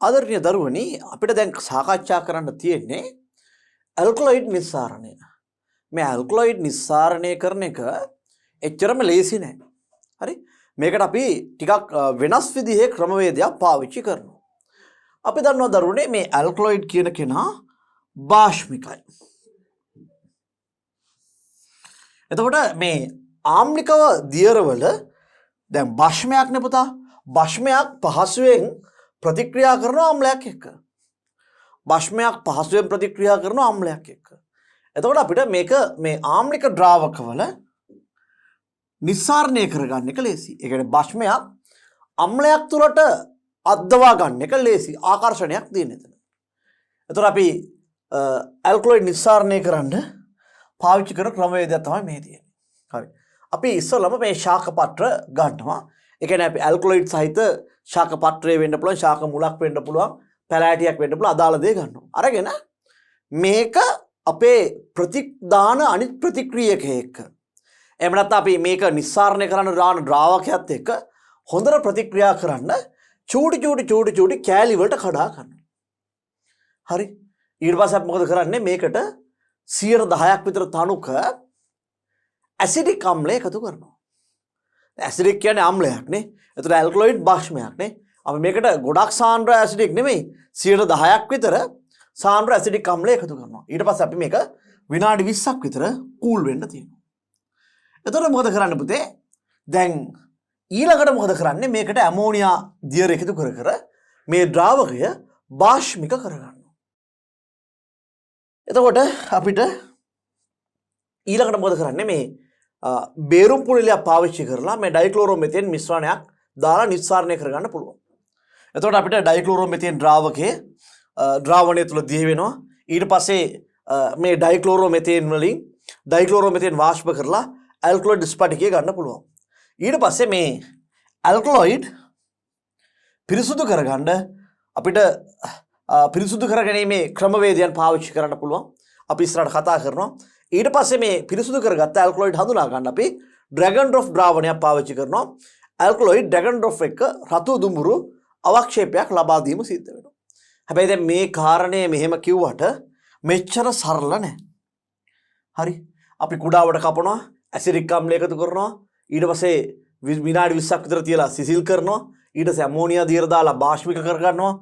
ආදරණීය දරුවනි අපිට දැන් සාකච්ඡා කරන්න තියෙන්නේ ඇල්කලොයිඩ් නිස්සාරණය. මේ ඇල්කලොයිඩ් නිස්සාරණය කරන එක එච්චරම ලේසි නෑ. හරි? මේකට අපි ටිකක් වෙනස් විදිහේ ක්‍රමවේදයක් පාවිච්චි කරනවා. අපි දන්නවා දරුවනේ මේ ඇල්කලොයිඩ් කියන කෙනා භාෂ්මිකයි. එතකොට මේ ආම්ලිකව දියරවල දැන් භාෂ්මයක් නේ පුතා. භාෂ්මයක් පහසුවෙන් ප්‍රතික්‍රියා කරන ආම්ලයක් එක්ක. භාෂ්මයක් පහසුවෙන් ප්‍රතික්‍රියා කරන ආම්ලයක් එක්ක. එතකොට අපිට මේක මේ ආම්ලික ද්‍රාවකවල නිස්සාරණය කරගන්න එක ලේසි. ඒ කියන්නේ භාෂ්මයක් අම්ලයක් තුලට අද්දවා ගන්න එක ලේසි. ආකර්ෂණයක් තියෙන එතන. එතකොට අපි ඇල්කලොයිඩ් නිස්සාරණය කරන්න පාවිච්චි කරන ක්‍රමවේදය තමයි මේ තියෙන්නේ. හරි. අපි ඉස්සෙල්ලාම මේ ශාක පත්‍ර ගන්නවා. ඒ කියන්නේ අපි ඇල්කලොයිඩ් සහිත ශාක පත්‍රය වෙන්න පුළුවන්, ශාක මුලක් වෙන්න පුළුවන්, පැලෑටියක් වෙන්න පුළුවන්, අදාළ දේ ගන්නවා. අරගෙන මේක අපේ ප්‍රතිදාන අනිත් ප්‍රතික්‍රියකයක් එක්ක. එහෙම නැත්නම් අපි මේක නිස්සාරණය කරන්න දාන ද්‍රාවකයත් එක්ක හොඳට ප්‍රතික්‍රියා කරන්න චූටි කෑලි වලට කඩා ගන්නවා. හරි. ඊට පස්සේ අපි මොකද කරන්නේ? මේකට 10% විතර තනුක ඇසිඩික් අම්ලය එකතු කරනවා. ඇසිඩික් කියන්නේ අම්ලයක් නේ. එතකොට ඇල්කලොයිඩ් භාෂ්මයක් නේ. අපි මේකට ගොඩක් සාන්ද්‍ර ඇසිඩික් නෙමෙයි 10%ක් විතර සාන්ද්‍ර ඇසිඩික් අම්ලය එකතු කරනවා. ඊට පස්සේ අපි මේක විනාඩි 20ක් විතර කූල් වෙන්න තියෙනවා. එතකොට මොකද කරන්න පුතේ? දැන් ඊළඟට මොකද කරන්නේ? මේකට ඇමෝනියා දියර එකතු කර මේ ද්‍රාවකය භාෂ්මික කරගන්නවා. එතකොට අපිට ඊළඟට මොකද කරන්නේ? මේ බේරුම් පුළිලයක් පාවිච්චි කරලා මේ ඩයික්ලෝරෝමෙතේන් මිශ්‍රණයක් දාලා නිස්සාරණය කරගන්න පුළුවන්. එතකොට අපිට ඩයික්ලෝරෝමෙතේන් ද්‍රාවකයේ ද්‍රාවණය තුල දිය වෙනවා. ඊට පස්සේ මේ ඩයික්ලෝරෝමෙතේන් වලින් ඩයික්ලෝරෝමෙතේන් වාෂ්ප කරලා ඇල්කලොයිඩ් ස්පටිකය ගන්න පුළුවන්. ඊට පස්සේ මේ ඇල්කලොයිඩ් පිරිසුදු කරගන්න අපිට පිරිසුදු කරගැනීමේ ක්‍රමවේදයන් පාවිච්චි කරන්න පුළුවන්. අපි ඉස්සරහට කතා කරනවා. ඊට පස්සේ මේ පිරිසුදු කරගත්ත ඇල්කලොයිඩ් හඳුනා ගන්න අපි ඩ්‍රැගන් ඩ්‍රොප් ද්‍රාවණයක් පාවිච්චි කරනවා. ඇල්කලොයිඩ් ඩ්‍රැගන් ඩ්‍රොප් එක රතු දුඹුරු අවක්ෂේපයක් ලබා දීම සිද්ධ වෙනවා. හැබැයි දැන් මේ කාරණය මෙහෙම කිව්වට මෙච්චර සරල නැහැ. හරි. අපි කුඩාවට කපනවා, ඇසිඩික් අම්ලය එකතු කරනවා, ඊට පස්සේ විනාඩි 20ක් විතර තියලා සිසිල් කරනවා, ඊට පස්සේ ඇමෝනියා දියර දාලා භාෂ්මික කරගන්නවා,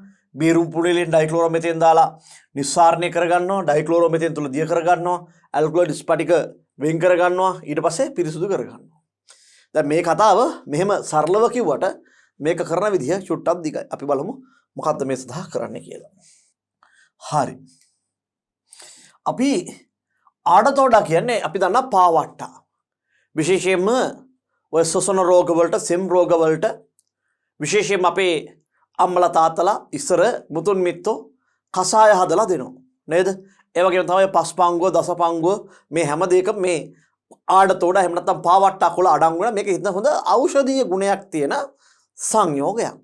බේරුම් පුළිලෙන් ඩයික්ලෝරෝමෙතේන් දාලා නිස්සාරණය කරගන්නවා, ඩයික්ලෝරෝමෙතේන් තුල දිය කරගන්නවා, ඇල්කලොයිඩ් ස්පටික වෙන් කරගන්නවා, ඊට පස්සේ පිරිසුදු කරගන්නවා. දැන් මේ කතාව මෙහෙම සරලව කිව්වට මේක කරන විදිහ චුට්ටක් දිගයි. අපි බලමු මොකද්ද මේ සඳහා කරන්න කියලා. හරි. අපි ආඩතෝඩා කියන්නේ අපි දන්නා පාවට්ටා. විශේෂයෙන්ම ඔය සොසන රෝග වලට, සෙම් රෝග වලට විශේෂයෙන්ම අපේ අම්මලා තාත්තලා ඉස්සර මුතුන් මිත්තෝ කසාය හදලා දෙනවා. නේද? ඒ වගේම තමයි පස්පංගුව, දසපංගුව මේ හැම දෙයකම මේ ආඩතෝඩ එහෙම නැත්නම් පාවට්ටා කොළ අඩංගු වෙන මේක හිතන හොඳ ඖෂධීය ගුණයක් තියෙන සංයෝගයක්.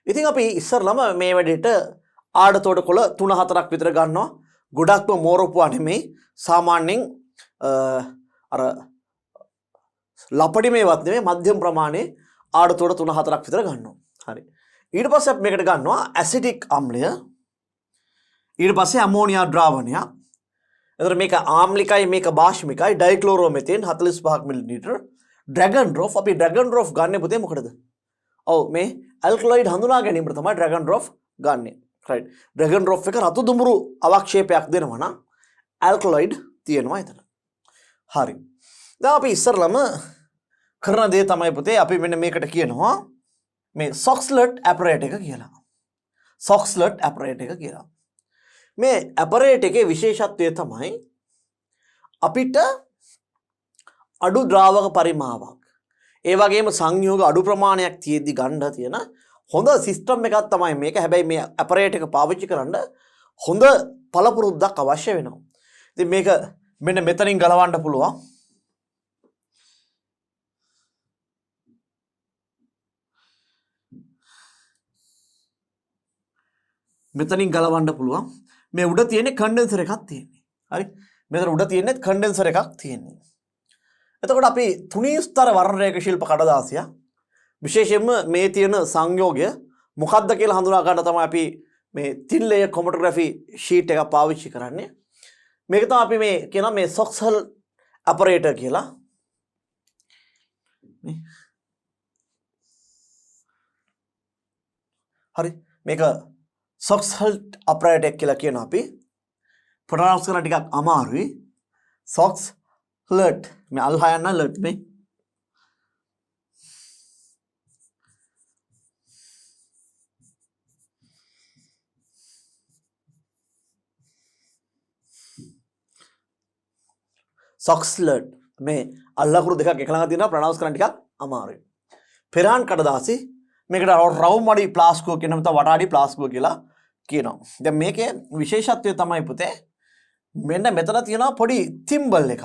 ඉතින් අපි ඉස්සරලම මේ වැඩේට ආඩතෝඩ කොළ 3-4ක් විතර ගන්නවා. ගොඩක්ම මෝරපුවා නෙමෙයි. සාමාන්‍යයෙන් අර ලපඩි මේවත් නෙමෙයි මධ්‍යම ප්‍රමාණයේ ආඩතෝඩ 3-4ක් විතර ගන්නවා. හරි. ඊට පස්සේ අපි මේකට ගන්නවා ඇසිඩික් අම්ලය. ඊට පස්සේ ඇමෝනියා ද්‍රාවණය. එතකොට මේක ආම්ලිකයි, මේක භාෂ්මිකයි. ඩයික්ලෝරෝමෙතේන් 45ක් මිලිලීටර. ඩ්‍රැගන් ඩ්‍රොප් අපි ඩ්‍රැගන් ඩ්‍රොප් ගන්න පුතේ මොකටද? ඔව් මේ ඇල්කලොයිඩ් හඳුනා ගැනීමට තමයි ඩ්‍රැගන් ඩ්‍රොප් ගන්නෙ. රයිට්. ඩ්‍රැගන් ඩ්‍රොප් එක රතු දුඹුරු අවක්ෂේපයක් දෙනවා නම් ඇල්කලොයිඩ් තියෙනවා එතන. හරි. දැන් අපි ඉස්සරලම කරන දේ තමයි පුතේ අපි මෙන්න මේකට කියනවා මේ සොක්ස්ලට් ඇපරේට් එක කියලා. සොක්ස්ලට් ඇපරේට් එක කියලා. මේ ඇපරේට් එකේ විශේෂත්වය තමයි අපිට අඩු ද්‍රාවක පරිමාවක්, ඒ වගේම සංයෝග අඩු ප්‍රමාණයක් තියෙද්දි ගන්න තියෙන හොඳ සිස්ටම් එකක් තමයි මේක. හැබැයි මේ ඇපරේට් එක පාවිච්චි කරන්න හොඳ පළපුරුද්දක් අවශ්‍ය වෙනවා. ඉතින් මේක මෙන්න මෙතනින් ගලවන්න පුළුවන්. මෙතනින් ගලවන්න පුළුවන්. මේ උඩ තියෙන්නේ කන්ඩෙන්සර් එකක් තියෙන්නේ. හරි. මෙතන උඩ තියෙන්නේ කන්ඩෙන්සර් එකක් තියෙන්නේ. එතකොට අපි තුනී ස්තර වර්ණ රේඛ ශිල්ප කඩදාසිය විශේෂයෙන්ම මේ තියෙන සංයෝගය මොකක්ද කියලා හඳුනා ගන්න තමයි අපි මේ thin layer chromatography sheet එක පාවිච්චි කරන්නේ. මේක තමයි අපි මේ කියන මේ Soxhall apparator කියලා. හරි මේක Soxhall apparator කියලා කියන අපි ප්‍රොනවුන්ස් කරන ටිකක් අමාරුයි. Soxhall මේ අල්හයන්න ලට් මේ Soxhall මේ අල්ලකුරු දෙකක් එක ළඟ තියෙනවා ප්‍රොනවුන්ස් කරන ටිකක් අමාරුයි. පෙරහන් කඩදාසි මේකට රවුම් අඩි ප්ලාස්කෝ කියන මත වටාඩි ප්ලාස්කෝ කියලා කියනවා. දැන් මේකේ විශේෂත්වය තමයි පුතේ මෙන්න මෙතන තියෙනවා පොඩි තිම්බල් එකක්.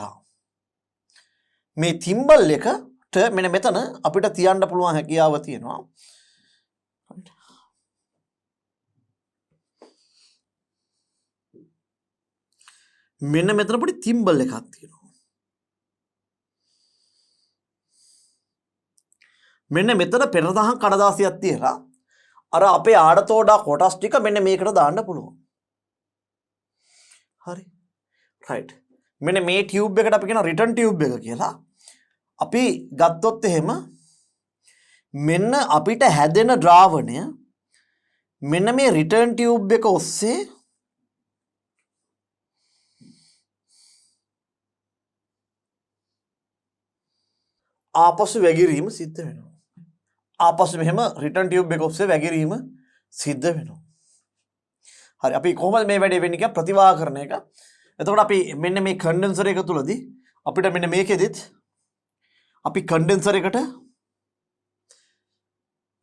මේ තිම්බල් එකට මෙන්න මෙතන අපිට තියන්න පුළුවන් හැකියාව තියෙනවා. මෙන්න මෙතන පොඩි තිම්බල් එකක් තියෙනවා. මෙන්න මෙතන පෙරදහම් කඩදාසියක් තියලා අර අපේ ආඩතෝඩා කොටස් ටික මෙන්න මේකට දාන්න පුළුවන්. හරි. රයිට්. මෙන්න මේ ටියුබ් එකට අපි කියන රිටර්න් ටියුබ් එක කියලා. අපි ගත්තොත් එහෙම මෙන්න අපිට හැදෙන ද්‍රාවණය මෙන්න මේ රිටර්න් ටියුබ් එක ඔස්සේ ආපසු වැගිරීම සිද්ධ වෙනවා. ආපසු මෙහෙම රිටර්න් ටියුබ් එක ඔස්සේ වැගිරීම සිද්ධ වෙනවා. හරි අපි කොහොමද මේ වැඩේ වෙන්නේ කියලා ප්‍රතිවාහ කරන එක. එතකොට අපි මෙන්න මේ කන්ඩෙන්සර් එක තුලදී අපිට මෙන්න මේකෙදිත් අපි කන්ඩෙන්සර් එකට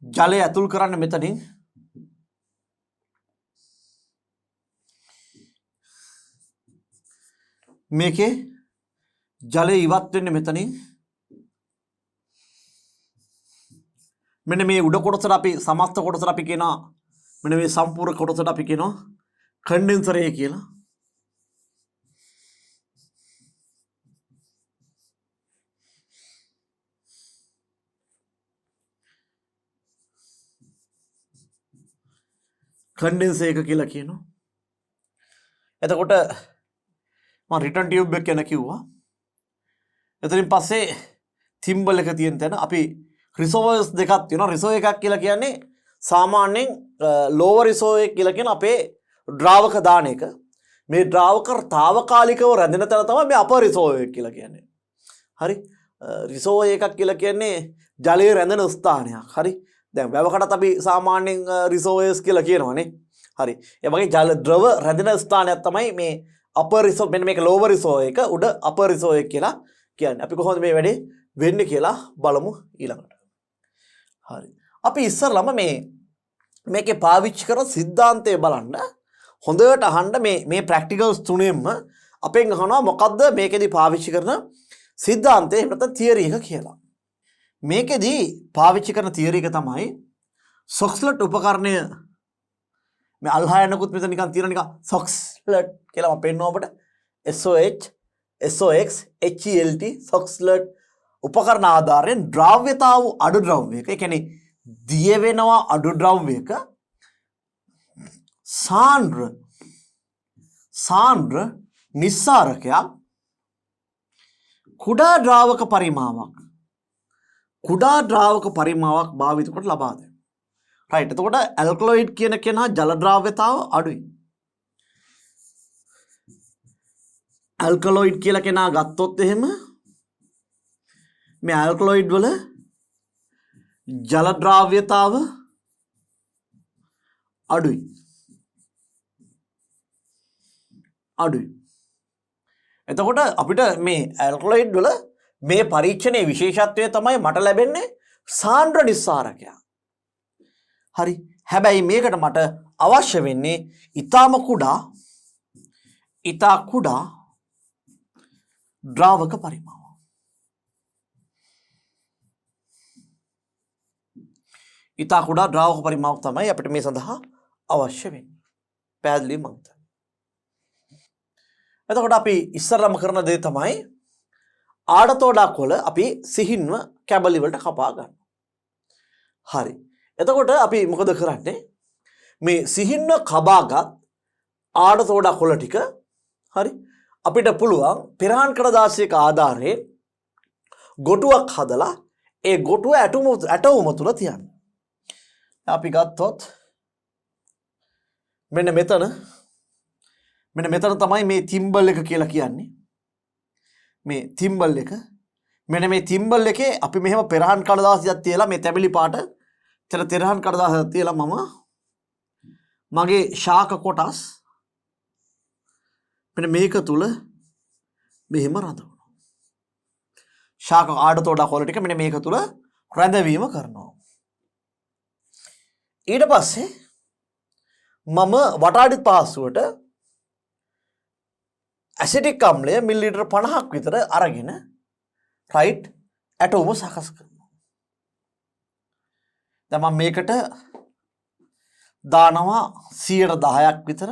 ජලය ඇතුල් කරන්න මෙතනින් මේකේ ජලය ඉවත් වෙන්නේ මෙතනින් මෙන්න මේ උඩ කොටසට අපි සමස්ත කොටසට අපි කියනවා මෙන්න මේ සම්පූර්ණ කොටසට අපි කියනවා කන්ඩෙන්සර් එක කියලා. කන්ඩෙන්සර් එක කියලා කියනවා. එතකොට මම රිටර්න් ටියුබ් එක ගැන කිව්වා. එතනින් පස්සේ තිම්බල් එක තියෙන තැන අපි රිසර්වර්ස් දෙකක් තියෙනවා. රිසර්වර් එකක් කියලා කියන්නේ සාමාන්‍යයෙන් ලෝවර් රිසර්වර් එක කියලා කියන අපේ ද්‍රාවක දාන එක. මේ ද්‍රාවක తాවකාලිකව රැඳෙන තැන තමයි මේ අපර් රිසර්වර් එක කියලා කියන්නේ. හරි. රිසර්වර් එකක් කියලා කියන්නේ ජලයේ රැඳෙන ස්ථානයක්. හරි. දැන් වැවකටත් අපි සාමාන්‍යයෙන් රිසර්වර්ස් කියලා කියනවානේ. හරි. ඒ වගේ ජල ද්‍රව රැඳෙන ස්ථානයක් තමයි මේ අපර් රිසර්වර් මෙන්න මේක ලෝවර් රිසර්වර් එක උඩ අපර් රිසර්වර් එක කියලා කියන්නේ. අපි කොහොමද මේ වැඩේ වෙන්නේ කියලා බලමු ඊළඟට. හරි. අපි ඉස්සරළම මේකේ පාවිච්චි කරන සිද්ධාන්තය බලන්න හොඳට අහන්න මේ ප්‍රැක්ටිකල්ස් තුනෙන්ම අපෙන් අහනවා මොකද්ද මේකෙදි පාවිච්චි කරන සිද්ධාන්තය එහෙම නැත්නම් තියරි එක කියලා. මේකෙදි පාවිච්චි කරන තියරි එක තමයි සොක්ස්ලට් උපකරණය මේ අල්හයනකුත් මෙතන නිකන් තියෙන නිකන් සොක්ස්ලට් කියලා මම පෙන්නනවා ඔබට SOX HELT සොක්ස්ලට් උපකරණ ආධාරයෙන් ද්‍රව්‍යතාව අඩු ද්‍රව්‍යයක ඒ කියන්නේ දිය වෙනවා අඩු ද්‍රව්‍යයක සාන්ද්‍ර නිස්සාරකයක් කුඩා ද්‍රාවක පරිමාවක් භාවිත කොට ලබා දෙනවා. රයිට්. එතකොට ඇල්කලොයිඩ් කියන කෙනා ජල ද්‍රව්‍යතාව අඩුයි. ඇල්කලොයිඩ් කියලා කෙනා ගත්තොත් එහෙම මේ ඇල්කලොයිඩ් වල ජල ද්‍රව්‍යතාව අඩුයි. එතකොට අපිට මේ ඇල්කලොයිඩ් වල මේ පරීක්ෂණයේ විශේෂත්වය තමයි මට ලැබෙන්නේ සාන්ද්‍ර නිස්සාරකයක්. හරි. හැබැයි මේකට මට අවශ්‍ය වෙන්නේ ඊටාම කුඩා ද්‍රාවක පරිමාව. ඉතා කුඩා ද්‍රාවක පරිමාවක් තමයි අපිට මේ සඳහා අවශ්‍ය වෙන්නේ. පැහැදිලි මං හිතන්නේ. එතකොට අපි ඉස්සරම කරන දේ තමයි ආඩතෝඩා කොළ අපි සිහින්ව කැබලි වලට කපා ගන්නවා. හරි. එතකොට අපි මොකද කරන්නේ? මේ සිහින්න කබාගත් ආඩතෝඩා කොළ ටික හරි අපිට පුළුවන් පෙරහන් කඩදාසියක ආධාරයෙන් ගොටුවක් හදලා ඒ ගොටුව ඇටවුම තුල තියන්න. අපි ගත්තොත් මෙන්න මෙතන තමයි මේ තිම්බල් එක කියලා කියන්නේ. මේ තිම්බල් එක මෙන්න මේ තිම්බල් එකේ අපි මෙහෙම පෙරහන් කඩදාසියක් තියලා මේ තැඹිලි පාට පෙරහන් කඩදාසියක් තියලා මම මගේ ශාක කොටස් මෙන්න මේක තුල මෙහෙම රඳවනවා. ශාක ආඩතෝඩා කොළ ටික මෙන්න මේක තුල රැඳවීම කරනවා. ඊට පස්සේ මම වටාඩි පාසුවට ඇසිටික් අම්ලය මිලිලීටර් 50ක් විතර අරගෙන රයිට් ඇටෝම සකස් කරනවා. දැන් මම මේකට දානවා 10%ක් විතර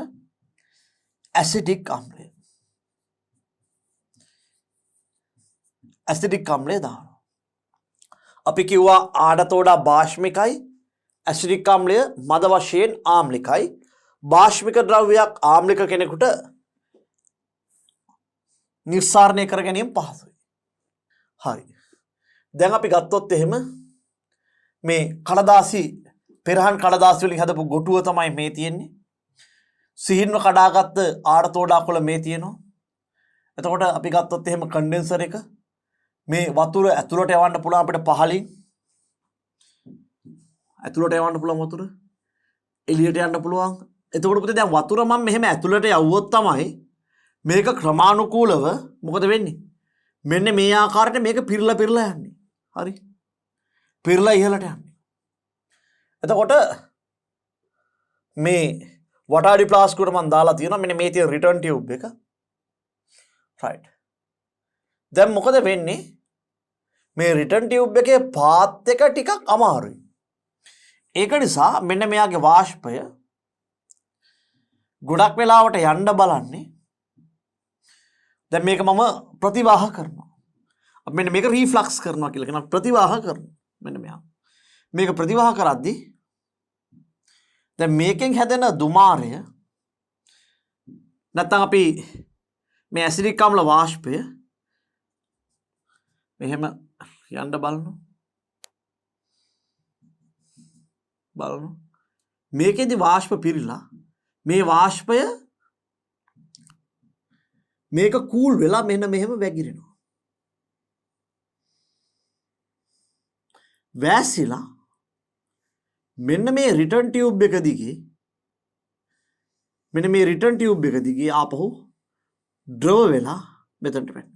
ඇසිටික් අම්ලය. ඇසිටික් අම්ලය දානවා. අපි කිව්වා ආඩතෝඩා භාෂ්මිකයි ඇසිටික් අම්ලය මද වශයෙන් ආම්ලිකයි. භාෂ්මික ද්‍රව්‍යයක් ආම්ලික කෙනෙකුට නිස්සාරණය කර ගැනීම පහසුයි. හරි. දැන් අපි ගත්තොත් එහෙම මේ කඩදාසි පෙරහන් කඩදාසි වලින් හදපු ගොටුව තමයි මේ තියෙන්නේ. සිහින්ව කඩාගත්ත ආඩතෝඩා කොළ මේ තියෙනවා. එතකොට අපි ගත්තොත් එහෙම කන්ඩෙන්සර් එක මේ වතුර ඇතුළට යවන්න පුළුවන් අපිට පහලින්. ඇතුළට යවන්න පුළුවන් වතුර එළියට යන්න පුළුවන්. එතකොට පුතේ දැන් වතුර මම මෙහෙම ඇතුළට යවුවොත් තමයි මේක ක්‍රමානුකූලව මොකද වෙන්නේ? මෙන්න මේ ආකාරයට මේක පිරලා යන්නේ. හරි. පිරලා ඉහළට යන්නේ. එතකොට මේ වටාඩි ප්ලාස්කුවට මම දාලා තියෙනවා මෙන්න මේ තියෙන රිටර්න් ටියුබ් එක. රයිට්. දැන් මොකද වෙන්නේ? මේ රිටර්න් ටියුබ් එකේ පාත් එක ටිකක් අමාරුයි. ඒක නිසා මෙන්න මෙයාගේ වාෂ්පය ගොඩක් වෙලාවට යන්න බලන්නේ. දැන් මේක මම ප්‍රතිවාහ කරනවා. අපි මෙන්න මේක රීෆ්ලක්ස් කරනවා කියලා කියනවා. ප්‍රතිවාහ කරනවා. මෙන්න මෙයා. මේක ප්‍රතිවාහ කරද්දී දැන් මේකෙන් හැදෙන දුමාරය නැත්නම් අපි මේ ඇසිඩික් අම්ල වාෂ්පය මෙහෙම යන්න බලනවා. මේකෙදි වාෂ්ප පිරিলা මේ වාෂ්පය මේක කූල් වෙලා මෙන්න මෙහෙම වැగిරෙනවා. වැසිලා මෙන්න මේ රිටර්න් ටියුබ් එක දිගේ ආපහු ද්‍රව වෙලා මෙතනට වැටෙනවා.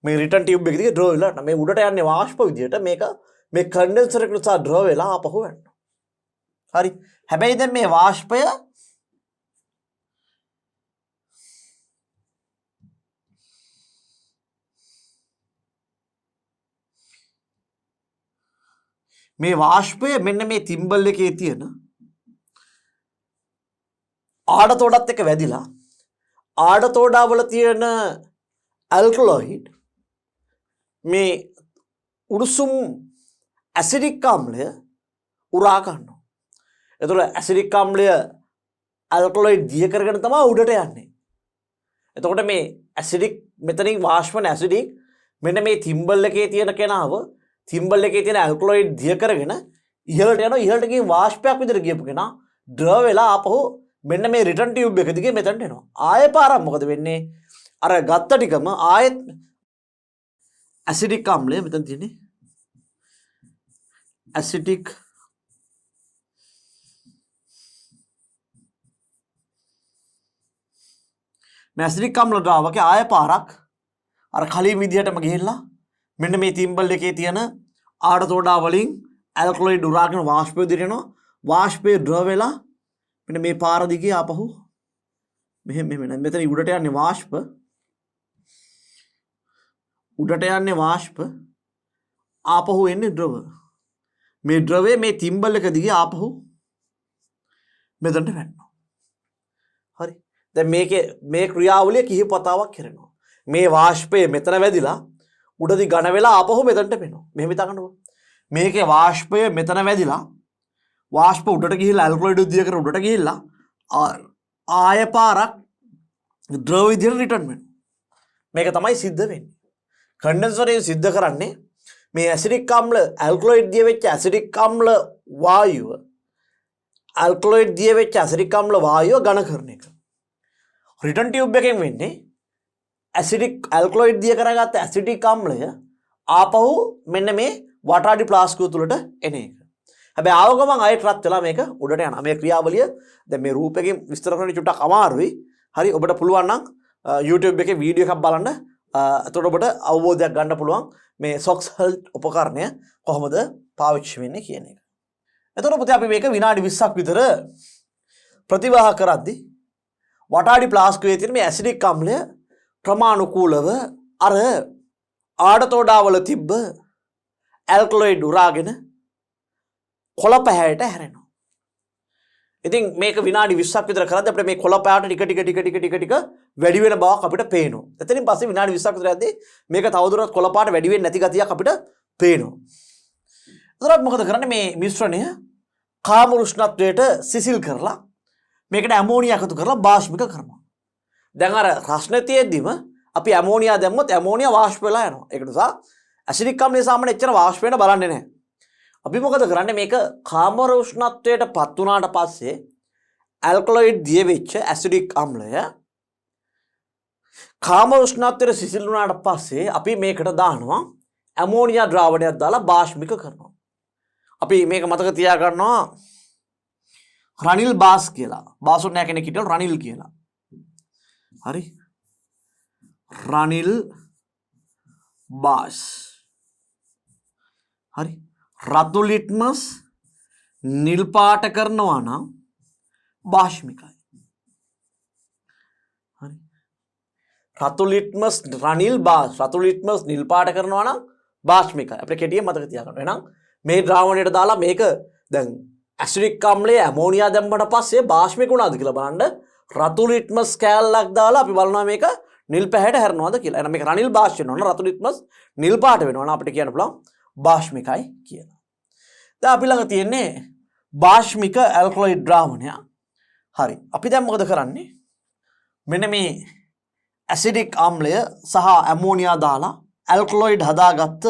මේ රිටර්න් ටියුබ් එක දිගේ ද්‍රව වෙලා මේ උඩට යන්නේ වාෂ්ප විදියට මේක මේ කන්ඩෙන්සර් එක නිසා ද්‍රව වෙලා ආපහු වැටෙනවා. හරි. හැබැයි දැන් මේ වාෂ්පය මෙන්න මේ තිම්බල් එකේ තියෙන ආඩතෝඩත් එක්ක වැදිලා ආඩතෝඩාවල තියෙන ඇල්කලොයිඩ් මේ උණුසුම් ඇසිඩික් අම්ලය උරා ගන්නවා. එතකොට ඇසිඩික් අම්ලය ඇල්කලොයිඩ් දිය කරගෙන තමයි උඩට යන්නේ. එතකොට මේ ඇසිඩික් මෙතනින් වාෂ්පන ඇසිඩික් මෙන්න මේ තිම්බල් එකේ තියෙන කෙනාව තිම්බල් එකේ තියෙන ඇල්කලොයිඩ් දිය කරගෙන ඉහළට යනවා. ඉහළට ගිහින් වාෂ්පයක් විදිහට ගියපු කෙනා ද්‍රව වෙලා ආපහු මෙන්න මේ රිටර්න් ටියුබ් එක දිගේ මෙතනට එනවා. ආයෙ පාරක් මොකද වෙන්නේ? අර ගත්ත ටිකම ආයෙත් ඇසිඩික් අම්ලය මෙතන තියෙන්නේ. ඇසිටික් මේ ඇසිඩික් අම්ල ද්‍රාවකේ ආයෙ පාරක් අර කලින් විදිහටම ගිහිල්ලා මෙන්න මේ තිම්බල් එකේ තියෙන ආඩතෝඩා වලින් ඇල්කලොයිඩ් උරාගෙන වාෂ්පය දිරෙනවා. වාෂ්පය ද්‍රව වෙලා මෙන්න මේ පාර දිගේ ආපහු මෙතන උඩට යන්නේ වාෂ්ප. ආපහු එන්නේ ද්‍රව. මේ ද්‍රවය මේ තිම්බල් එක දිගේ ආපහු මෙතනට වැටෙනවා. හරි. දැන් මේ ක්‍රියාවලිය කිහිප වතාවක් කරනවා. මේ වාෂ්පය මෙතන වැදිලා උඩදී ඝන වෙලා ආපහු මෙතනට වෙනවා. මෙහෙම හිතන්නකෝ. මේකේ වාෂ්පය මෙතන වැදිලා වාෂ්ප උඩට ගිහිල්ලා ඇල්කලොයිඩ් විදියකට උඩට ගිහිල්ලා ආය පාරක් ද්‍රව විදියට රිටර්න් වෙනවා. මේක තමයි සිද්ධ වෙන්නේ. කන්ඩෙන්සරයෙන් සිද්ධ කරන්නේ මේ ඇසිඩික් අම්ල ඇල්කලොයිඩ් දිය වෙච්ච ඇසිඩික් අම්ල වායුව ඇල්කලොයිඩ් දිය වෙච්ච ඇසිඩික් අම්ල වායුව ඝන කරන එක. රිටර්න් ටියුබ් එකෙන් වෙන්නේ ඇසිඩික් ඇල්කලොයිඩ් දිය කරගත්ත ඇසිඩික් අම්ලය ආපහු මෙන්න මේ වටාඩි ප්ලාස්කුව තුලට එන එක. හැබැයි ආව ගමන් ආයෙත් රත් වෙලා මේක උඩට යනවා. මේ ක්‍රියාවලිය දැන් මේ රූපයෙන් විස්තර කරන්න චුට්ටක් අමාරුයි. හරි ඔබට පුළුවන් නම් YouTube එකේ වීඩියෝ එකක් බලන්න. එතකොට ඔබට අවබෝධයක් ගන්න පුළුවන් මේ සොක්ස් හෙල්ත් උපකරණය කොහොමද පාවිච්චි වෙන්නේ කියන එක. එතකොට පුතේ අපි මේක විනාඩි 20ක් විතර ප්‍රතිවාහ කරද්දී වටාඩි ප්ලාස්කුවේ තියෙන මේ ඇසිඩික් අම්ලය ක්‍රමානුකූලව අර ආඩතෝඩාවල තිබ්බ ඇල්කලොයිඩ් උරාගෙන කොළ පැහැයට හැරෙනවා. ඉතින් මේක විනාඩි 20ක් විතර කරද්දී අපිට මේ කොළ පැහැට ටික වැඩි වෙන බවක් අපිට පේනවා. එතනින් පස්සේ විනාඩි 20ක් විතර යද්දී මේක තවදුරටත් කොළ පාට වැඩි වෙන්නේ නැති ගතියක් අපිට පේනවා. එතකොට මොකද කරන්නේ මේ මිශ්‍රණය කාම උෂ්ණත්වයට සිසිල් කරලා මේකට ඇමෝනියා එකතු කරලා බාෂ්පික කරනවා. දැන් අර රස්නේ තියෙද්දිම අපි ඇමෝනියා දැම්මොත් ඇමෝනියා වාෂ්ප වෙලා යනවා. ඒක නිසා ඇසිඩික් අම්ලයේ සාමාන්‍ය එච්චර වාෂ්ප වෙන්න බලන්නේ නැහැ. අපි මොකද කරන්නේ මේක කාමර උෂ්ණත්වයට පත් වුණාට පස්සේ ඇල්කලොයිඩ් දිය වෙච්ච ඇසිඩික් අම්ලය කාමර උෂ්ණත්වයට සිසිල් වුණාට පස්සේ අපි මේකට දානවා ඇමෝනියා ද්‍රාවණයක් දාලා බාෂ්පික කරනවා. අපි මේක මතක තියාගන්නවා රනිල් බාස් කියලා. බාසුන් නෑ කෙනෙක් හිටියලු රනිල් කියලා. හරි රනිල් බාස්. හරි රතු ලිට්මස් නිල් පාට කරනවා නම් බාෂ්මිකයි. හරි රතු ලිට්මස් රනිල් බාස් රතු ලිට්මස් නිල් පාට කරනවා නම් බාෂ්මිකයි. අපිට කෙටියෙන් මතක තියාගන්න. එහෙනම් මේ ද්‍රාවණයට දාලා මේක දැන් ඇසිඩික් අම්ලයේ ඇමෝනියා දැම්මට පස්සේ බාෂ්මික වුණාද කියලා බලන්න රතු ලිට්මස් කෑල්ලක් දාලා අපි බලනවා මේක නිල් පැහැයට හැරෙනවද කියලා. එහෙනම් මේක රනිල් බාෂ් වෙනවා නම් රතු ලිට්මස් නිල් පාට වෙනවා නම් අපිට කියන්න පුළුවන් බාෂ්මිකයි කියලා. දැන් අපි ළඟ තියෙන්නේ බාෂ්මික ඇල්කලොයිඩ් ද්‍රාවණය. හරි. අපි දැන් මොකද කරන්නේ? මෙන්න මේ ඇසිඩික් අම්ලය සහ ඇමෝනියා දාලා ඇල්කලොයිඩ් හදාගත්ත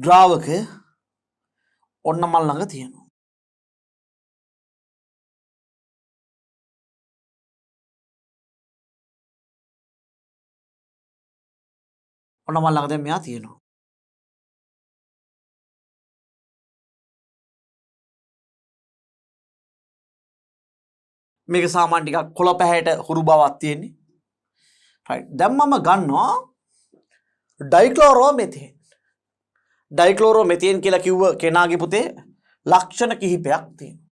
ද්‍රාවකය ඔන්න මල් ළඟ තියෙනවා. ඔන්න මල් ළඟ දැන් මෙයා තියෙනවා. මේක සාමාන්‍ය ටිකක් කොළ පැහැයට හුරු බවක් තියෙන්නේ. right දැන් මම ගන්නවා ඩයික්ලෝරෝමෙතේන්. ඩයික්ලෝරෝමෙතේන් කියලා කිව්ව කෙනාගේ පුතේ ලක්ෂණ කිහිපයක් තියෙනවා.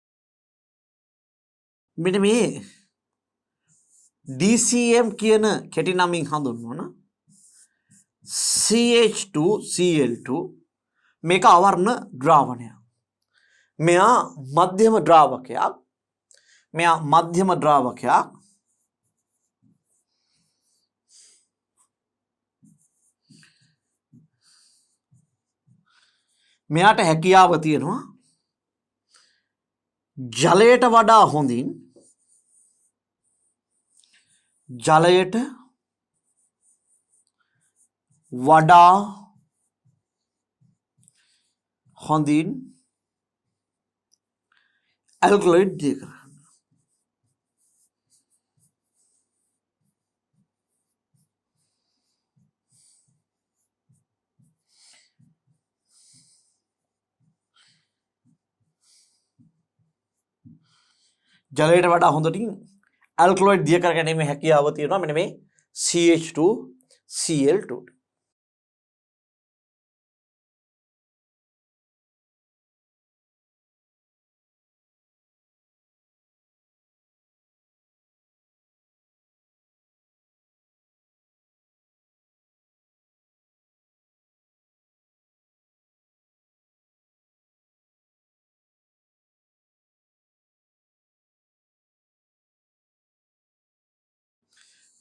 මෙන්න මේ DCM කියන කෙටි නමින් හඳුන්වන CH2Cl2 මේක අවර්ණ ද්‍රාවණයක්. මෙයා මධ්‍යම ද්‍රාවකයක්. මෙයා මධ්‍යම ද්‍රාවකයක්. මෙයාට හැකියාව තියෙනවා ජලයට වඩා හොඳින් ඇල්කලොයිඩ් දිය කරන්න. ජලයට වඩා හොඳටින් ඇල්කලොයිඩ් දිය කර ගැනීමේ හැකියාව තියෙනවා මෙන්න මේ CH2Cl2.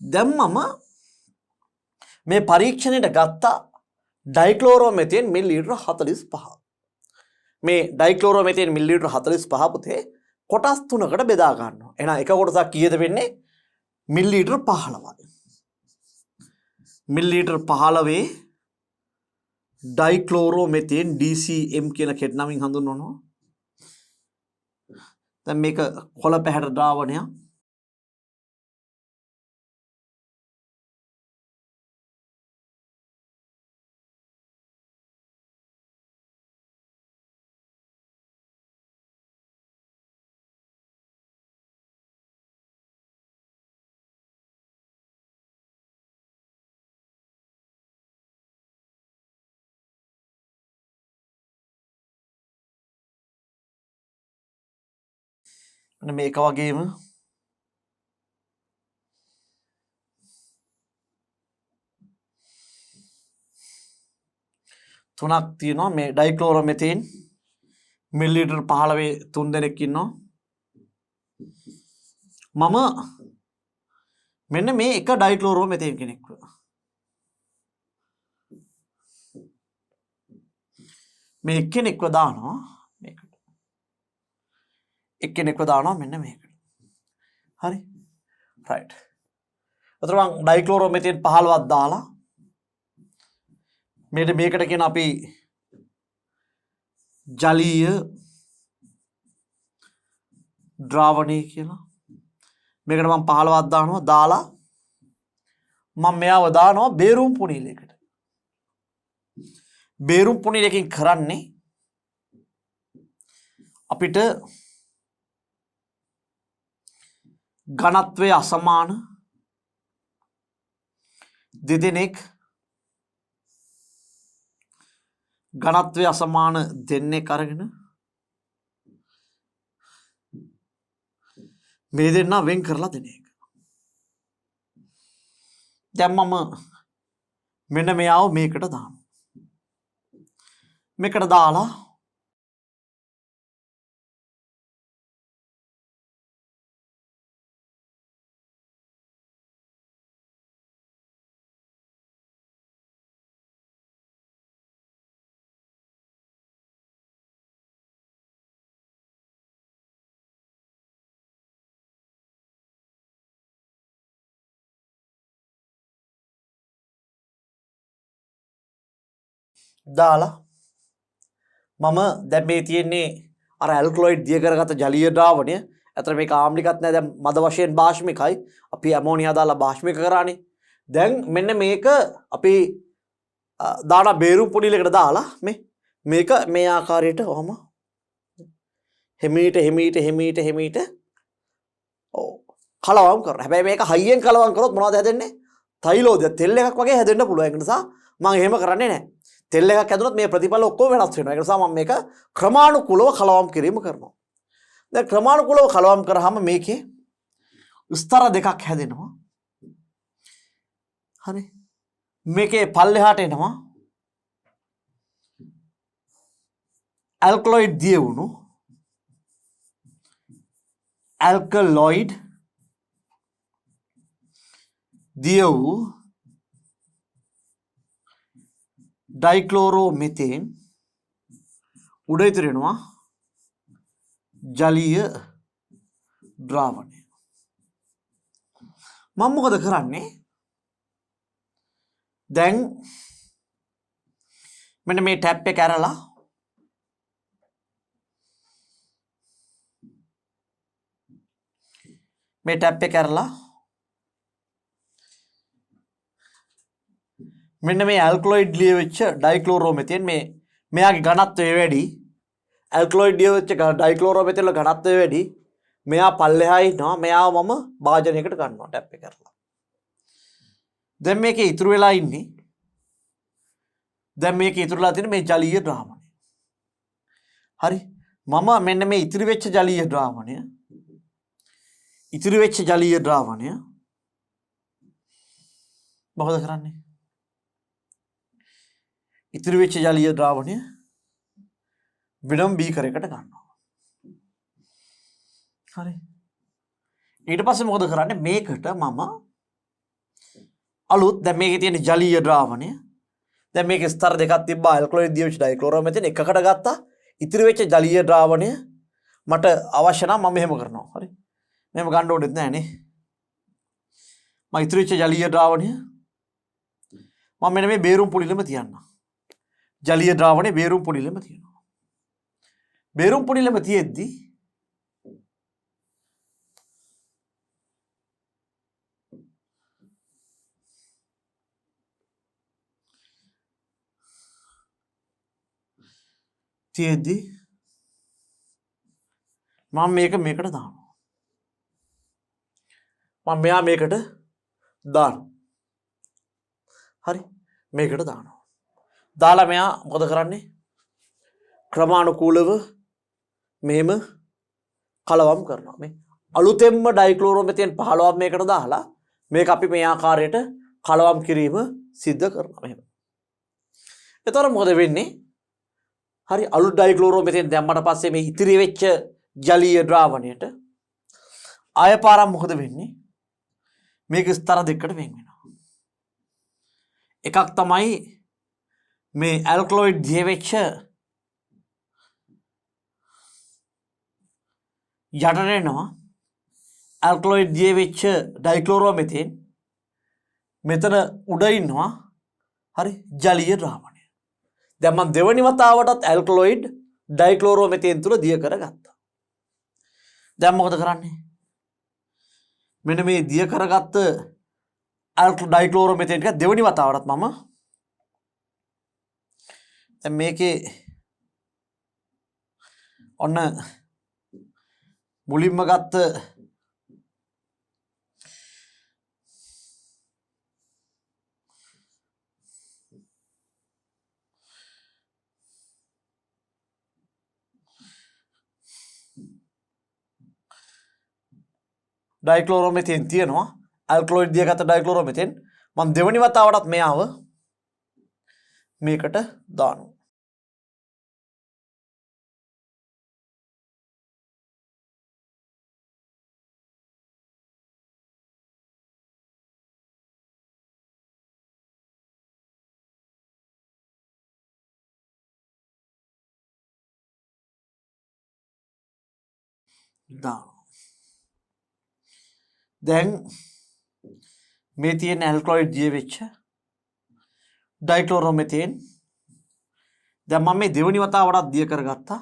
දැන් මම මේ පරීක්ෂණයට ගත්ත ඩයික්ලෝරෝමෙතේන් මිලිලීටර් 45. මේ ඩයික්ලෝරෝමෙතේන් මිලිලීටර් 45 පුතේ කොටස් තුනකට බෙදා ගන්නවා. එහෙනම් එක කොටසක් කීයද වෙන්නේ? මිලිලීටර් 15යි. මිලිලීටර් 15 ඩයික්ලෝරෝමෙතේන් DCM කියන කෙට් නමින් හඳුන්වනවා. දැන් මේක කොළ පැහැට ද්‍රාවණයක්. මේක වගේම තුනක් තියෙනවා. මේ ඩයික්ලෝරෝමෙතේන් මිලිලීටර් 15 3 දෙනෙක් ඉන්නවා. මම මෙන්න මේ එක ඩයික්ලෝරෝමෙතේන් කෙනෙක්ව මේ එක්කෙනෙක්ව දානවා මේකට. එක්කෙනෙක්ව දානවා මෙන්න මේකට. හරි. රයිට්. අතන මම ඩයික්ලෝරෝමෙතේන් 15ක් දාලා මේකට කියන අපි ජලීය ද්‍රාවණය කියලා. මේකට මම 15ක් දානවා. දාලා මම මෙයාව දානවා බේරුම් පුනීලයකට. බේරුම් පුනීලයකින් කරන්නේ අපිට ඝනත්වයේ අසමාන දෙදෙනෙක් ඝනත්වයේ අසමාන දෙන්නෙක් අරගෙන මේ දෙන්නා වෙන් කරලා දෙන එක. දැන් මම මෙන්න මෙයාව මේකට දානවා. මේකට දාලා මම දැන් මේ තියෙන්නේ අර ඇල්කලොයිඩ් දිය කරගත ජලීය ද්‍රාවණය. අතර මේක ආම්ලිකත් නෑ. දැන් මද වශයෙන් භාෂ්මිකයි. අපි ඇමෝනියා දාලා භාෂ්මික කරානේ. දැන් මෙන්න මේක අපි දාන බේරුම් පුඩියලකට දාලා මේක මේ ආකාරයට ඔහම හිමීට කලවම් කරනවා. හැබැයි මේක හයියෙන් කලවම් කරොත් මොනවද හැදෙන්නේ? තෛලෝදය තෙල් එකක් වගේ හැදෙන්න පුළුවන්. ඒ නිසා මම එහෙම කරන්නේ නැහැ. තෙල් එකක් හැදුනොත් මේ ප්‍රතිඵල ඔක්කොම වෙනස් වෙනවා. ඒ නිසා මම මේක ක්‍රමානුකූලව කලවම් කිරීම කරනවා. දැන් ක්‍රමානුකූලව කලවම් කරාම මේකේ ස්තර දෙකක් හැදෙනවා. හරි. මේකේ පල්ලෙහාට එනවා ඇල්කලොයිඩ් දිය වුණු ඇල්කලොයිඩ් දිය වූ ඩයික්ලෝරෝමෙතේන් උඩ ඉතුරු වෙනවා ජලීය ද්‍රාවණය. මම මොකද කරන්නේ? දැන් මෙන්න මේ ටැප් එක ඇරලා මෙන්න මේ ඇල්කලොයිඩ් ලිය වෙච්ච ඩයික්ලෝරෝමෙතේන් මෙයාගේ ඝනත්වය වැඩි. ඇල්කලොයිඩ් ලිය වෙච්ච ඩයික්ලෝරෝමෙතේන් වල ඝනත්වය වැඩි. මෙයා පල්ලෙහා ඉන්නවා. මෙයාව මම භාජනයකට ගන්නවා ටැප් එක කරලා. දැන් මේකේ ඉතුරු වෙලා ඉන්නේ මේ ජලීය ද්‍රාවණය. හරි. මම මෙන්න මේ ඉතිරි වෙච්ච ජලීය ද්‍රාවණය මොකද කරන්නේ? ඉතිරි වෙච්ච ජලීය ද්‍රාවණය වෙනම බීකරයකට ගන්නවා. හරි. ඊට පස්සේ මොකද කරන්නේ? මේකට මම අලුත් දැන් මේකේ තියෙන ජලීය ද්‍රාවණය දැන් මේක ස්තර දෙකක් තිබ්බා ඇල්කලොයිඩ් දියවෙච්ච ඩයික්ලෝරෝමෙතේන් එකකට ගත්තා. ඉතිරි වෙච්ච ජලීය ද්‍රාවණය මට අවශ්‍ය නම් මම මෙහෙම කරනවා. හරි. මෙහෙම ගන්න ඕනෙත් නෑ නේ. මම ඉතිරි වෙච්ච ජලීය ද්‍රාවණය මම මෙන්න මේ බේරුම් පුඩිලෙම තියන්නම්. ජලීය ද්‍රාවණය බේරුම් පුඩිලෙම තියනවා. බේරුම් පුඩිලෙම තියෙද්දි මම මේකට දානවා. මම මෙයා මේකට දානවා. හරි. මේකට දානවා. දාලා මෙයා මොකද කරන්නේ? ක්‍රමානුකූලව මෙහෙම කලවම් කරනවා. මේ අලුතෙන්ම ඩයික්ලෝරෝමෙතේන් 15ක් මේකට දාලා මේක අපි මේ ආකාරයට කලවම් කිරීම සිද්ධ කරනවා. මෙහෙම. එතකොට මොකද වෙන්නේ? හරි අලුත් ඩයික්ලෝරෝමෙතේන් දැම්මට පස්සේ මේ ඉතිරි වෙච්ච ජලීය ද්‍රාවණයට ආය පාරක් මොකද වෙන්නේ? මේක ස්තර දෙකකට වෙන් වෙනවා. එකක් තමයි මේ ඇල්කලොයිඩ් දියවෙච්ච යටට එනවා. ඇල්කලොයිඩ් දියවෙච්ච ඩයික්ලෝරෝමෙතේන් මෙතන උඩ ඉන්නවා. හරි ජලීය ද්‍රාවණය. දැන් මම දෙවනි වතාවටත් ඇල්කලොයිඩ් ඩයික්ලෝරෝමෙතේන් තුල දිය කරගත්තා. දැන් මොකද කරන්නේ? මෙන්න මේ දිය කරගත්ත ඩයික්ලෝරෝමෙතේන් ටික දෙවනි වතාවටත් මම දැන් මේකේ ඔන්න මුලින්ම ගත්ත ඩයික්ලෝරෝමෙතේන් තියෙනවා. ඇල්කලොයිඩ් දියගත්ත ඩයික්ලෝරෝමෙතේන් මම දෙවනි වතාවටත් මෙයාව මේකට දානවා. දැන් මේ තියෙන ඇල්කලොයිඩ් දියවෙච්ච ඩයික්ලෝරෝමෙතේන් දැන් මම මේ දෙවනි වතාවටත් දිය කරගත්තා.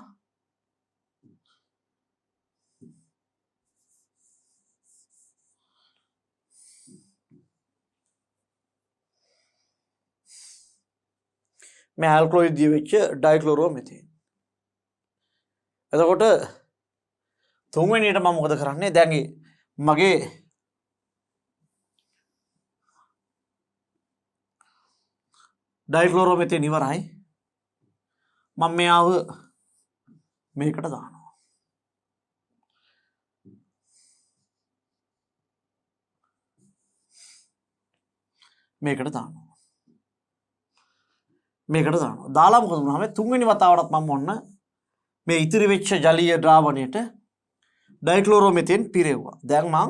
මේ ඇල්කලොයිඩ් දියවෙච්ච ඩයික්ලෝරෝමෙතේන්. එතකොට තුන්වෙනියට මම මොකද කරන්නේ? දැන් මගේ ඩයික්ලෝරෝමෙතේන් ඉවරයි. මම මෙයාව මේකට දානවා. මේකට දානවා. දාලා මොකද වුණාම තුන්වෙනි වතාවටත් මම ඔන්න මේ ඉතිරි වෙච්ච ජලීය ද්‍රාවණයට ඩයික්ලෝරෝමෙතේන් පිරෙව්වා. දැන් මං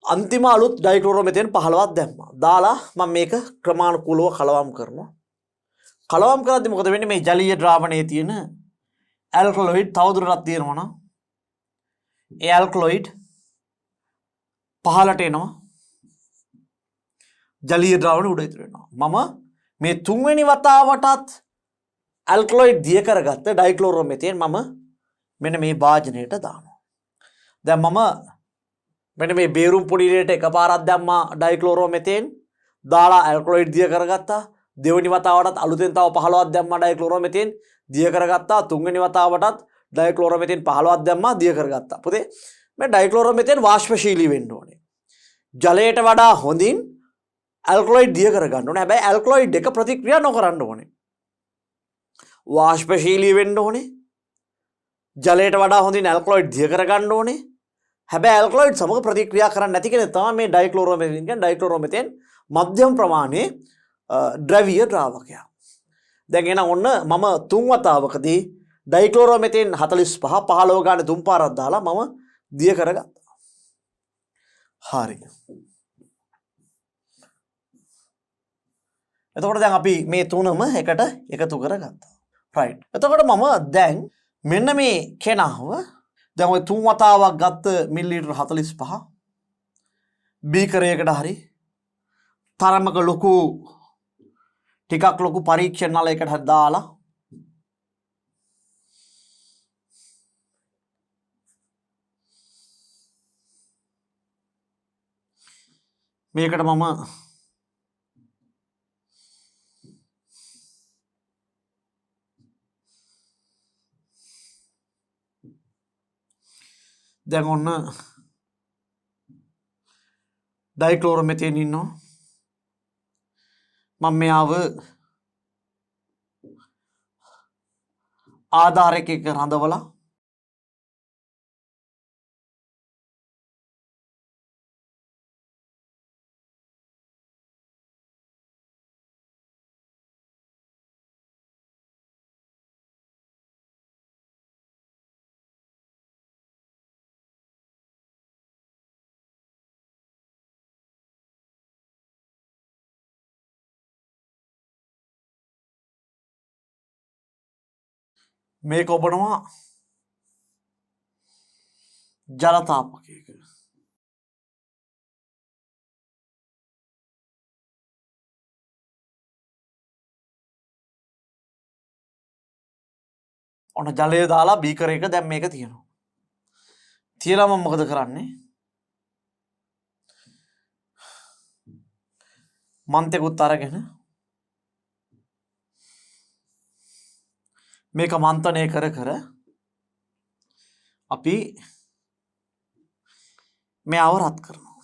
අන්තිම අලුත් ඩයික්ලෝරෝමෙතේන් 15ක් දැම්මා. දාලා මම මේක ක්‍රමානුකූලව කලවම් කරනවා. කලවම් කරද්දි මොකද වෙන්නේ? මේ ජලීය ද්‍රාවණයේ තියෙන ඇල්කලොයිඩ් තවදුරටත් තියෙනවා නම් ඒ ඇල්කලොයිඩ් පහළට එනවා. ජලීය ද්‍රාවණය උඩ ඉතුරු වෙනවා. මම මේ තුන්වෙනි වතාවටත් ඇල්කලොයිඩ් දිය කරගත්ත ඩයික්ලෝරෝමෙතේන් මම මෙන්න මේ භාජනයට දානවා. දැන් මම මෙන්න මේ බේරුම් පොඩියට එකපාරක් දැම්මා ඩයික්ලෝරෝමෙතේන් දාලා ඇල්කලොයිඩ් දිය කරගත්තා. දෙවෙනි වතාවටත් අලුතෙන් තව 15ක් දැම්මා ඩයික්ලෝරෝමෙතේන් දිය කරගත්තා. තුන්වෙනි වතාවටත් ඩයික්ලෝරෝමෙතේන් 15ක් දැම්මා දිය කරගත්තා. පුතේ මේ ඩයික්ලෝරෝමෙතේන් වාෂ්පශීලී වෙන්න ඕනේ. ජලයට වඩා හොඳින් ඇල්කලොයිඩ් දිය කරගන්න ඕනේ. හැබැයි ඇල්කලොයිඩ් එක ප්‍රතික්‍රියා නොකරන්න ඕනේ. වාෂ්පශීලී වෙන්න ඕනේ. ජලයට වඩා හොඳින් ඇල්කලොයිඩ් දිය කරගන්න ඕනේ. හැබැයි ඇල්කලොයිඩ් සමග ප්‍රතික්‍රියා කරන්නේ නැති කෙනෙක් තමයි මේ ඩයික්ලෝරෝමෙතේන් කියන්නේ. ඩයික්ලෝරෝමෙතේන් මධ්‍යම ප්‍රමාණයේ ද්‍රවීය ද්‍රාවකයක්. දැන් එහෙනම් ඔන්න මම තුන් වතාවකදී ඩයික්ලෝරෝමෙතේන් 45 15 ගානේ තුන් පාරක් දාලා මම දිය කරගත්තා. හරි. එතකොට දැන් අපි මේ තුනම එකට එකතු කරගත්තා. රයිට්. එතකොට මම දැන් මෙන්න මේ කෙනාව දැන් ඔය තුන් වතාවක් ගත්ත මිලිලීටර් 45 බීකරයකට හරි තරමක ලොකු ටිකක් ලොකු පරීක්ෂණ නලයකට හරි දාලා මේකට මම දැන් ඔන්න ඩයික්ලෝරෝමෙතේන් ඉන්නවා. මම මෙයාව ආධාරයක රඳවලා මේක ඔබනවා ජලතාපකයක. ඔන්න ජලය දාලා බීකරයක දැන් මේක තියෙනවා. තියලා මම මොකද කරන්නේ? මන්තෙකුත් අරගෙන මේක මන්තනය කර කර අපි මෙයාව රත් කරනවා.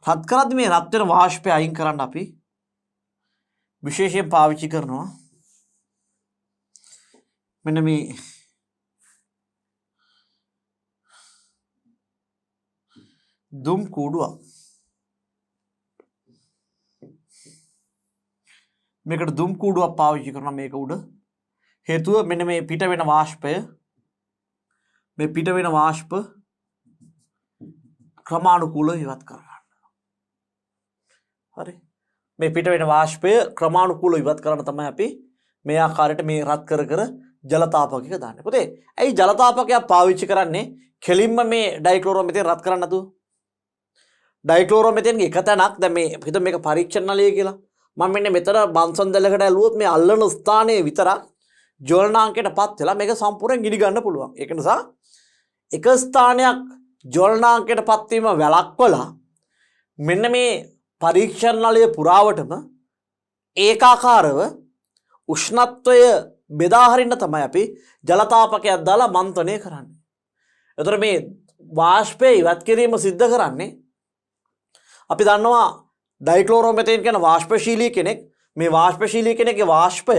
රත් කරද්දී මේ රත් වෙන වාෂ්පය අයින් කරන්න අපි විශේෂයෙන් පාවිච්චි කරනවා මෙන්න මේ දුම් කූඩුවක්. මේකට දුම් කූඩුවක් පාවිච්චි කරනවා මේක උඩ. හේතුව මෙන්න මේ පිට වෙන වාෂ්පය මේ පිට වෙන වාෂ්ප ක්‍රමානුකූලව ඉවත් කරගන්න. හරි. මේ පිට වෙන වාෂ්පය ක්‍රමානුකූලව ඉවත් කරන්න තමයි අපි මේ ආකාරයට මේ රත් කර කර ජලතාපකයක දාන්නේ. පුතේ, ඇයි ජලතාපකයක් පාවිච්චි කරන්නේ කෙලින්ම මේ ඩයික්ලෝරෝමෙතේන් රත් කරන්න නැතුව? ඩයික්ලෝරෝමෙතේන්ගේ එක තැනක් දැන් මේ හිත මේක පරීක්ෂණ නලය කියලා. මම මෙන්න මෙතන බන්සන් දැල්ලකට ඇලුවොත් මේ අල්ලන ස්ථානයේ විතරක් ජවලනාංකයටපත් වෙලා මේක සම්පූර්ණයෙන් ගිනි ගන්න පුළුවන්. ඒක නිසා එක ස්ථානයක් ජවලනාංකයටපත් වීම වැළක්වලා මෙන්න මේ පරීක්ෂණ නලය පුරාවටම ඒකාකාරව උෂ්ණත්වය බෙදා හරින්න තමයි අපි ජලතාපකයක් දාලා මන්තනය කරන්නේ. එතකොට මේ වාෂ්පය ඉවත් කිරීම සිද්ධ කරන්නේ අපි දන්නවා ඩයික්ලෝරෝමෙතේන් කියන වාෂ්පශීලී කෙනෙක්. මේ වාෂ්පශීලී කෙනෙක්ගේ වාෂ්පය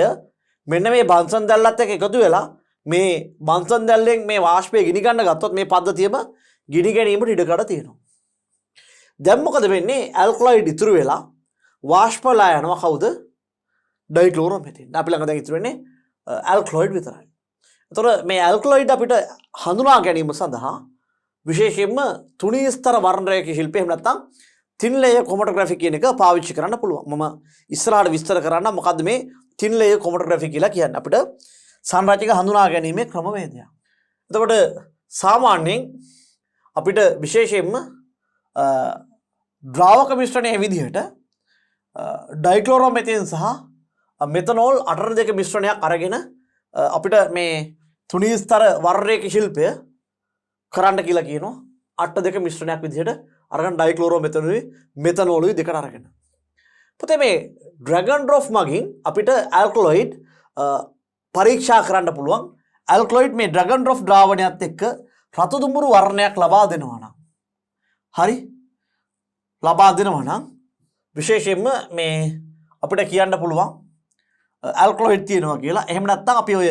මෙන්න මේ බන්සන් දැල්ලත් එක්ක එකතු වෙලා මේ බන්සන් දැල්ලෙන් මේ වාෂ්පය ගිනි ගන්න ගත්තොත් මේ පද්ධතියම ගිනි ගැනීමට ඉඩකඩ තියෙනවා. දැන් මොකද වෙන්නේ? ඇල්කලොයිඩ් ඉතුරු වෙලා වාෂ්පලා යනවා කවුද? ඩයික්ලෝරෝමෙතේන්. අපි ළඟ දැන් ඉතුරු වෙන්නේ ඇල්කලොයිඩ් විතරයි. එතකොට මේ ඇල්කලොයිඩ් අපිට හඳුනා ගැනීම සඳහා විශේෂයෙන්ම තුනී ස්තර වර්ණරේඛ ශිල්පය එහෙම නැත්නම් thin layer chromatography කියන එක පාවිච්චි කරන්න පුළුවන්. මම ඉස්සරහට විස්තර කරන්න මොකද්ද මේ thin layer chromatography කියලා කියන්නේ. අපිට සංරචක හඳුනා ගැනීමේ ක්‍රමවේදයක්. එතකොට සාමාන්‍යයෙන් අපිට විශේෂයෙන්ම ද්‍රාවක මිශ්‍රණයේ විදිහට ඩයික්ලෝරෝමෙතේන් සහ මෙතනෝල් 8.2 මිශ්‍රණයක් අරගෙන අපිට මේ තුනී ස්තර වර්ණරේඛ ශිල්පය කරන්න කියලා කියනවා. 8.2 මිශ්‍රණයක් විදිහට අරගෙන ඩයික්ලෝරෝමෙතනුයි මෙතනෝලුයි දෙකට අරගෙන. පුතේ මේ ඩ්‍රැගන් ඩ්‍රොප් මගින් අපිට ඇල්කලොයිඩ් පරීක්ෂා කරන්න පුළුවන්. ඇල්කලොයිඩ් මේ ඩ්‍රැගන් ඩ්‍රොප් ද්‍රාවණයත් එක්ක රතු දුඹුරු වර්ණයක් ලබා දෙනවා නම් හරි ලබා දෙනවා නම් විශේෂයෙන්ම මේ අපිට කියන්න පුළුවන් ඇල්කලොයිඩ් තියෙනවා කියලා. එහෙම නැත්නම් අපි ඔය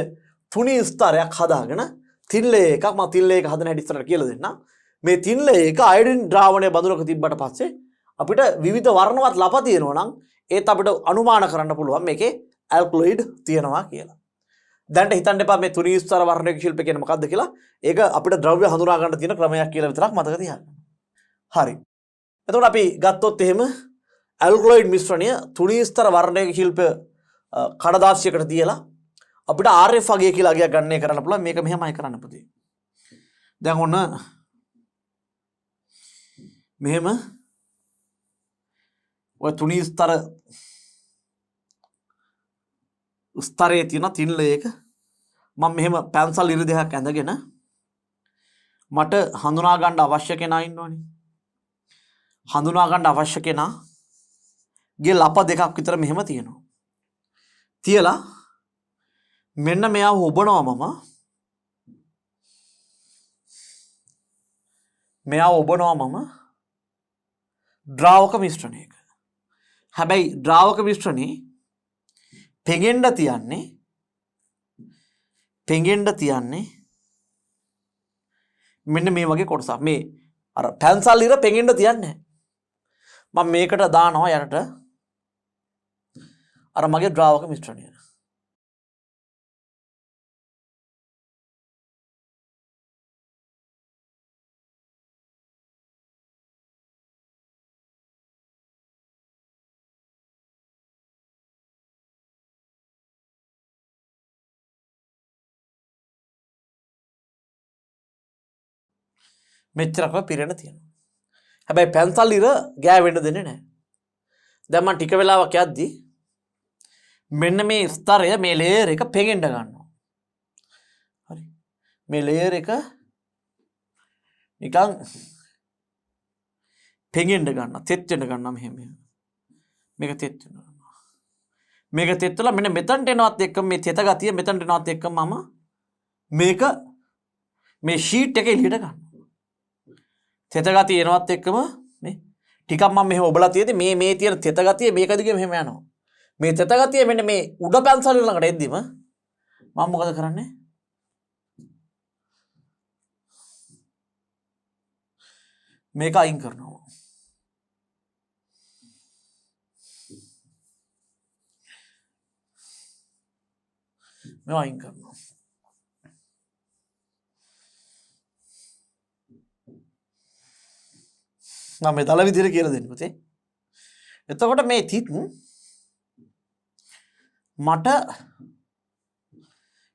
තුනී ස්තරයක් හදාගෙන thin layer එකක් මම thin layer එක හදන හැටි ඉස්සරහට කියලා දෙන්නම්. මේ thin layer එක අයඩින් ද්‍රාවණය බඳුනක තිබ්බට පස්සේ අපිට විවිධ වර්ණවත් ලප තියෙනවා නම් ඒත් අපිට අනුමාන කරන්න පුළුවන් මේකේ ඇල්කලොයිඩ් තියෙනවා කියලා. දැන්ට හිතන්න එපා මේ තුනී ස්තර වර්ණරේඛ ශිල්පය කියන්නේ මොකක්ද කියලා. ඒක අපිට ද්‍රව්‍ය හඳුනා ගන්න තියෙන ක්‍රමයක් කියලා විතරක් මතක තියාගන්න. හරි. එතකොට අපි ගත්තොත් එහෙම ඇල්කලොයිඩ් මිශ්‍රණය තුනී ස්තර වර්ණයක ශිල්ප කඩදාසියකට තියලා අපිට RF අගය කියලා අගයක් ගන්න කරන්න පුළුවන්. මේක මෙහෙමයි කරන්න පුතේ. දැන් ඔන්න මෙහෙම ඔය තුනී ස්තරයේ තියෙන තින් ලේයක මම මෙහෙම පැන්සල් ඉරි දෙකක් ඇඳගෙන මට හඳුනා ගන්න අවශ්‍ය කෙනා ඉන්නවනේ. හඳුනා ගන්න අවශ්‍ය කෙනාගේ ලප දෙකක් විතර මෙහෙම තියෙනවා. තියලා මෙන්න මෙයා ඔබනවා මම. මෙයා ඔබනවා මම ද්‍රාවක මිශ්‍රණයක. හැබැයි ද්‍රාවක මිශ්‍රණේ පෙඟෙන්න තියන්නේ මෙන්න මේ වගේ කොටසක්. මේ අර පැන්සල් ඉර පෙඟෙන්න තියන්නේ. මම මේකට දානවා යනට අර මගේ ද්‍රාවක මිශ්‍රණය. මෙච්චරක්ම පිරෙන්න තියෙනවා. හැබැයි පැන්සල් ඉර ගෑවෙන්න දෙන්නේ නැහැ. දැන් මම ටික වෙලාවක් යද්දි මෙන්න මේ ස්තරය මේ ලේයර් එක පෙඟෙන්න ගන්නවා. හරි. මේ ලේයර් එක නිකන් පෙඟෙන්න ගන්නවා. තෙත් වෙන්න ගන්නවා මෙහෙම. මේක තෙත් වෙනවා. මේක තෙත් වෙලා මෙන්න මෙතනට එනවත් එක්ක මේ තෙත ගතිය මෙතනට එනවත් එක්ක මම මේක මේ ෂීට් එකේ එළියට ගන්නවා. තෙත ගතිය එනවත් එක්කම මේ ටිකක් මම මෙහෙම ඔබලා තියෙදි මේ තියෙන තෙත ගතිය මේක දිගේ මෙහෙම යනවා. මේ තෙත ගතිය මෙන්න මේ උඩ පැන්සල් ළඟට එද්දිම මම මොකද කරන්නේ? මේක අයින් කරනවා. මේක අයින් කරනවා. මම මේ දල විදිහට කියලා දෙන්න පුතේ. එතකොට මේ තිත් මට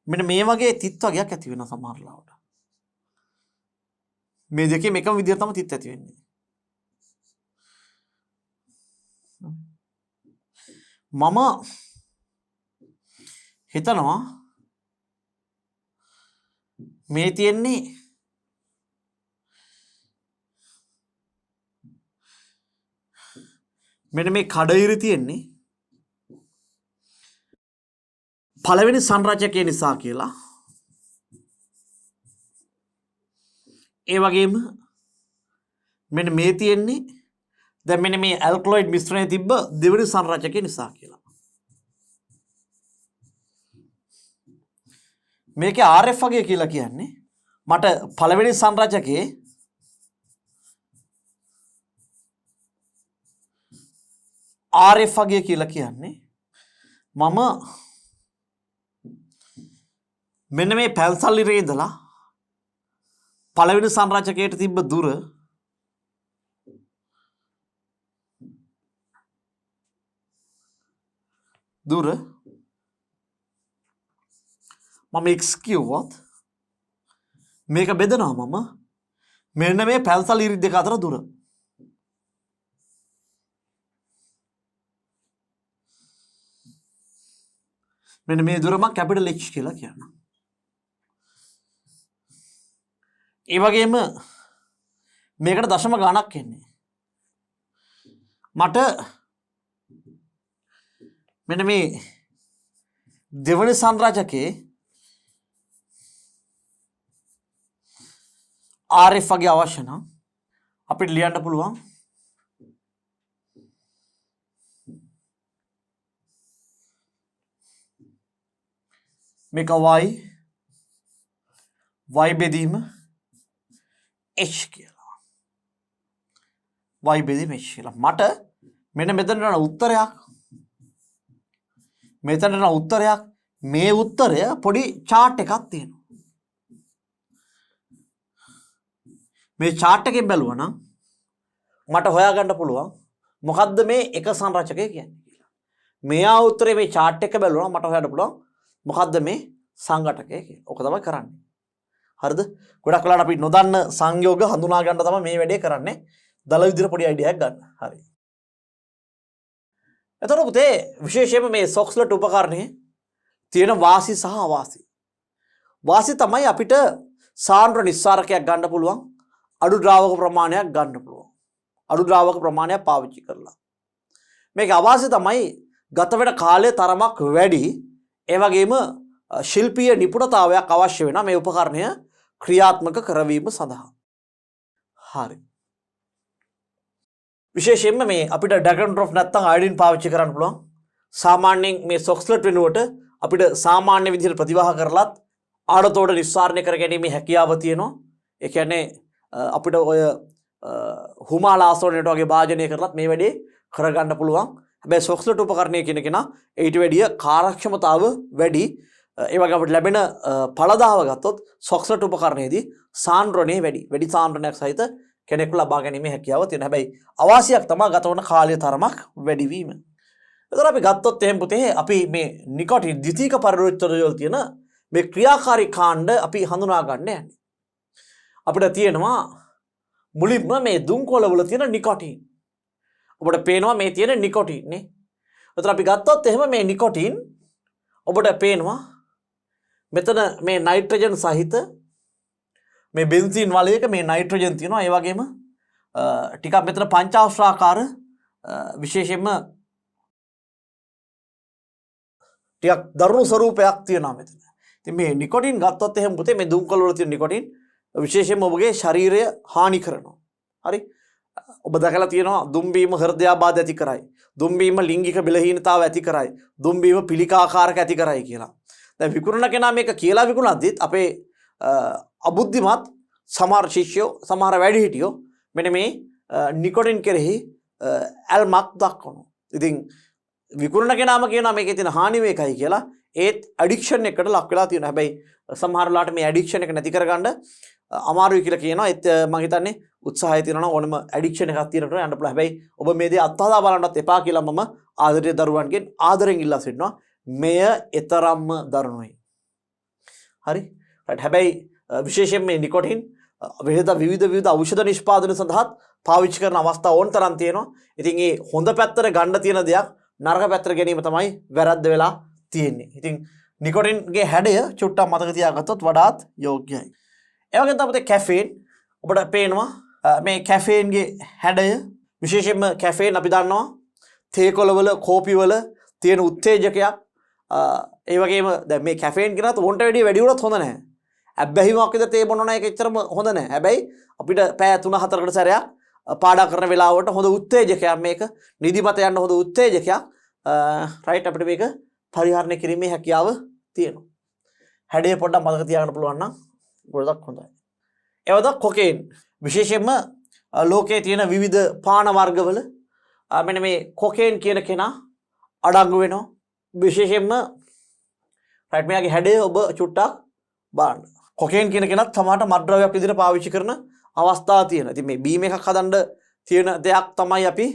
මෙන්න මේ වගේ තිත් වගේක් ඇති වෙනවා සමහර ලාවට. මේ දෙකේ එකම විදිහට තමයි තිත් ඇති වෙන්නේ. මම හිතනවා මේ තියෙන්නේ මෙන්න මේ කඩඉරි තියෙන්නේ පළවෙනි සංරචකය නිසා කියලා. ඒ වගේම මෙන්න මේ තියෙන්නේ දැන් මෙන්න මේ ඇල්කලොයිඩ් මිශ්‍රණය තිබ්බ දෙවෙනි සංරචකය නිසා කියලා. මේකේ RF වගේ කියලා කියන්නේ මට පළවෙනි සංරචකයේ RF වගේ කියලා කියන්නේ මම මෙන්න මේ පැන්සල් ඉරේ ඉඳලා පළවෙනි සංරචකයට තිබ්බ දුර මම x කිව්වොත් මේක බෙදනවා මම මෙන්න මේ පැන්සල් ඉරි දෙක අතර දුර. මෙන්න මේ දුර මම කැපිටල් H කියලා කියනවා. ඒ වගේම මේකට දශම ගාණක් එන්නේ. මට මෙන්න මේ දෙවන සංරචකයේ RF වගේ අවශ්‍ය නම් අපිට ලියන්න පුළුවන් මේක y බෙදීම h කියලා. y බෙදීම h කියලා. මට මෙන්න මෙතන යන උත්තරයක් මේ උත්තරය පොඩි chart එකක් තියෙනවා. මේ chart එකෙන් බැලුවා නම් මට හොයාගන්න පුළුවන් මොකද්ද මේ එක සංරචකය කියන්නේ කියලා. මෙයා උත්තරේ මේ chart එක බැලුවා මට හොයන්න පුළුවන් මොකද්ද මේ සංඝටකය කියලා. ඔක තමයි කරන්නේ. හරිද? ගොඩක් වෙලාවට අපි නොදන්න සංයෝග හඳුනා ගන්න තමයි මේ වැඩේ කරන්නේ. දල විදිහට පොඩි අයිඩියා එකක් ගන්න. හරි. එතකොට පුතේ විශේෂයෙන්ම මේ සොක්ස්ලට් උපකරණයේ තියෙන වාසි සහ අවාසි. වාසි තමයි අපිට සාන්ද්‍ර නිස්සාරකයක් ගන්න පුළුවන්. අඩු ද්‍රාවක ප්‍රමාණයක් ගන්න පුළුවන්. අඩු ද්‍රාවක ප්‍රමාණයක් පාවිච්චි කරලා. මේක අවාසි තමයි ගත වෙන කාලය තරමක් වැඩි. ඒ වගේම ශිල්පීය නිපුණතාවයක් අවශ්‍ය වෙන මේ උපකරණය ක්‍රියාත්මක කරවීම සඳහා. හරි. විශේෂයෙන්ම මේ අපිට ඩ්‍රැගන් ඩ්‍රොප් නැත්තම් අයඩින් පාවිච්චි කරන්න පුළුවන්. සාමාන්‍යයෙන් මේ සොක්ස්ලට් වෙනුවට අපිට සාමාන්‍ය විදිහට ප්‍රතිවාහ කරලත් ආඩතෝඩ නිස්සාරණය කර ගැනීමේ හැකියාව තියෙනවා. ඒ කියන්නේ අපිට ඔය හුමාලාසෝනයට වගේ භාජනය කරලත් මේ වැඩේ කරගන්න පුළුවන්. හැබැයි සොක්ස්ලට් උපකරණය කියන කෙනා ඊට වැඩිය කාර්යක්ෂමතාව වැඩි. ඒ වගේ අපිට ලැබෙන ඵලදාව ගත්තොත් සොක්ස්ලට් උපකරණයේදී සාන්ද්‍රණය වැඩි සාන්ද්‍රණයක් සහිත කෙනෙක් ලබා ගැනීමේ හැකියාව තියෙනවා. හැබැයි අවාසියක් තමයි ගත වන කාලය තරමක් වැඩි වීම. එතකොට අපි ගත්තොත් එහෙම පුතේ අපි මේ නිකොටින් ද්විතීක පරිවෘත්තවල තියෙන මේ ක්‍රියාකාරී කාණ්ඩ අපි හඳුනා ගන්න යන්නේ. අපිට තියෙනවා මුලින්ම මේ දුම්කොළවල තියෙන නිකොටින්. ඔබට පේනවා මේ තියෙන නිකොටින් නේ. එතකොට අපි ගත්තොත් එහෙම මේ නිකොටින් ඔබට පේනවා මෙතන මේ නයිට්‍රජන් සහිත මේ බෙන්සීන් වලයක මේ නයිට්‍රජන් තියෙනවා. ඒ වගේම ටිකක් මෙතන පංචාශ්‍රාකාර විශේෂයෙන්ම ටිකක් දරුණු ස්වරූපයක් තියෙනවා මෙතන. ඉතින් මේ නිකොටින් ගත්තොත් එහෙම පුතේ මේ දුම්කොළ වල තියෙන නිකොටින් විශේෂයෙන්ම ඔබගේ ශරීරය හානි කරනවා. හරි? ඔබ දැකලා තියෙනවා දුම්බීම හෘදයාබාධ ඇති කරයි. දුම්බීම ලිංගික බෙලහීනතාව ඇති කරයි. දුම්බීම පිළිකාකාරක ඇති කරයි කියලා. දැන් විකුණන කෙනා මේක කියලා විකුණද්දිත් අපේ අබුද්ධිමත් සමහර ශිෂ්‍යෝ සමහර වැඩිහිටියෝ මෙන්න මේ නිකොටින් කෙරෙහි ඇල්මක් දක්වනවා. ඉතින් විකුණන කෙනාම කියනවා මේකේ තියෙන හානි මේකයි කියලා. ඒත් ඇඩික්ෂන් එකකට ලක් වෙලා තියෙනවා. හැබැයි සමහර වෙලාවට මේ ඇඩික්ෂන් එක නැති කරගන්න අමාරුයි කියලා කියනවා. ඒත් මම හිතන්නේ උත්සාහය තියෙනවා ඕනම ඇඩික්ෂන් එකක් තියෙනකොට යන්න පුළුවන්. හැබැයි ඔබ මේ දේ අත්හදා බලන්නත් එපා කියලා මම ආදරේ දරුවන්ගෙන් ආදරෙන් ඉල්ලා සිටිනවා. මෙය ඊතරම්ම දරුණුයි. හරි? හැබැයි විශේෂයෙන් මේ නිකොටින් විවිධ ඖෂධ නිෂ්පාදන සඳහා පාවිච්චි කරන අවස්ථා ඕන තරම් තියෙනවා. ඉතින් ඒ හොඳ පැත්තට ගන්න තියෙන දෙයක් නරක පැත්තට ගැනීම තමයි වැරද්ද වෙලා තියෙන්නේ. ඉතින් නිකොටින්ගේ හැඩය චුට්ටක් මතක තියාගත්තොත් වඩාත් යෝග්‍යයි. ඒ වගේම තමයි කැෆේන් ඔබට පේනවා මේ කැෆේන්ගේ හැඩය විශේෂයෙන්ම කැෆේන් අපි දන්නවා තේ කොළවල කෝපි වල තියෙන උත්තේජකයක්. ඒ වගේම දැන් මේ කැෆේන් කියනත් වොන්ට වැඩි වුණොත් හොඳ නැහැ. ඇබ්බැහිමක් විතර තේ බොනවා එක එච්චරම හොඳ නැහැ. හැබැයි අපිට පැය 3-4කට සැරයක් පාඩම් කරන වෙලාවට හොඳ උත්තේජකයක් මේක. නිදිමත යන්න හොඳ උත්තේජකයක්. රයිට් අපිට මේක පරිහරණය කිරීමේ හැකියාව තියෙනවා. හැඩය පොඩ්ඩක් මතක තියාගන්න පුළුවන් නම් ගොඩක් හොඳයි. ඒ වගේම කොකේන් විශේෂයෙන්ම ලෝකයේ තියෙන විවිධ පාන වර්ගවල මෙන්න මේ කොකේන් කියන කෙනා අඩංගු වෙනවා. විශේෂයෙන්ම රයිට් මෙයාගේ හැඩය ඔබ චුට්ටක් බලන්න. කොකේන් කියන කෙනත් සමහරට මත්ද්‍රව්‍යයක් විදිහට පාවිච්චි කරන අවස්ථා තියෙනවා. ඉතින් මේ බීම් එකක් හදන්න තියෙන දෙයක් තමයි අපි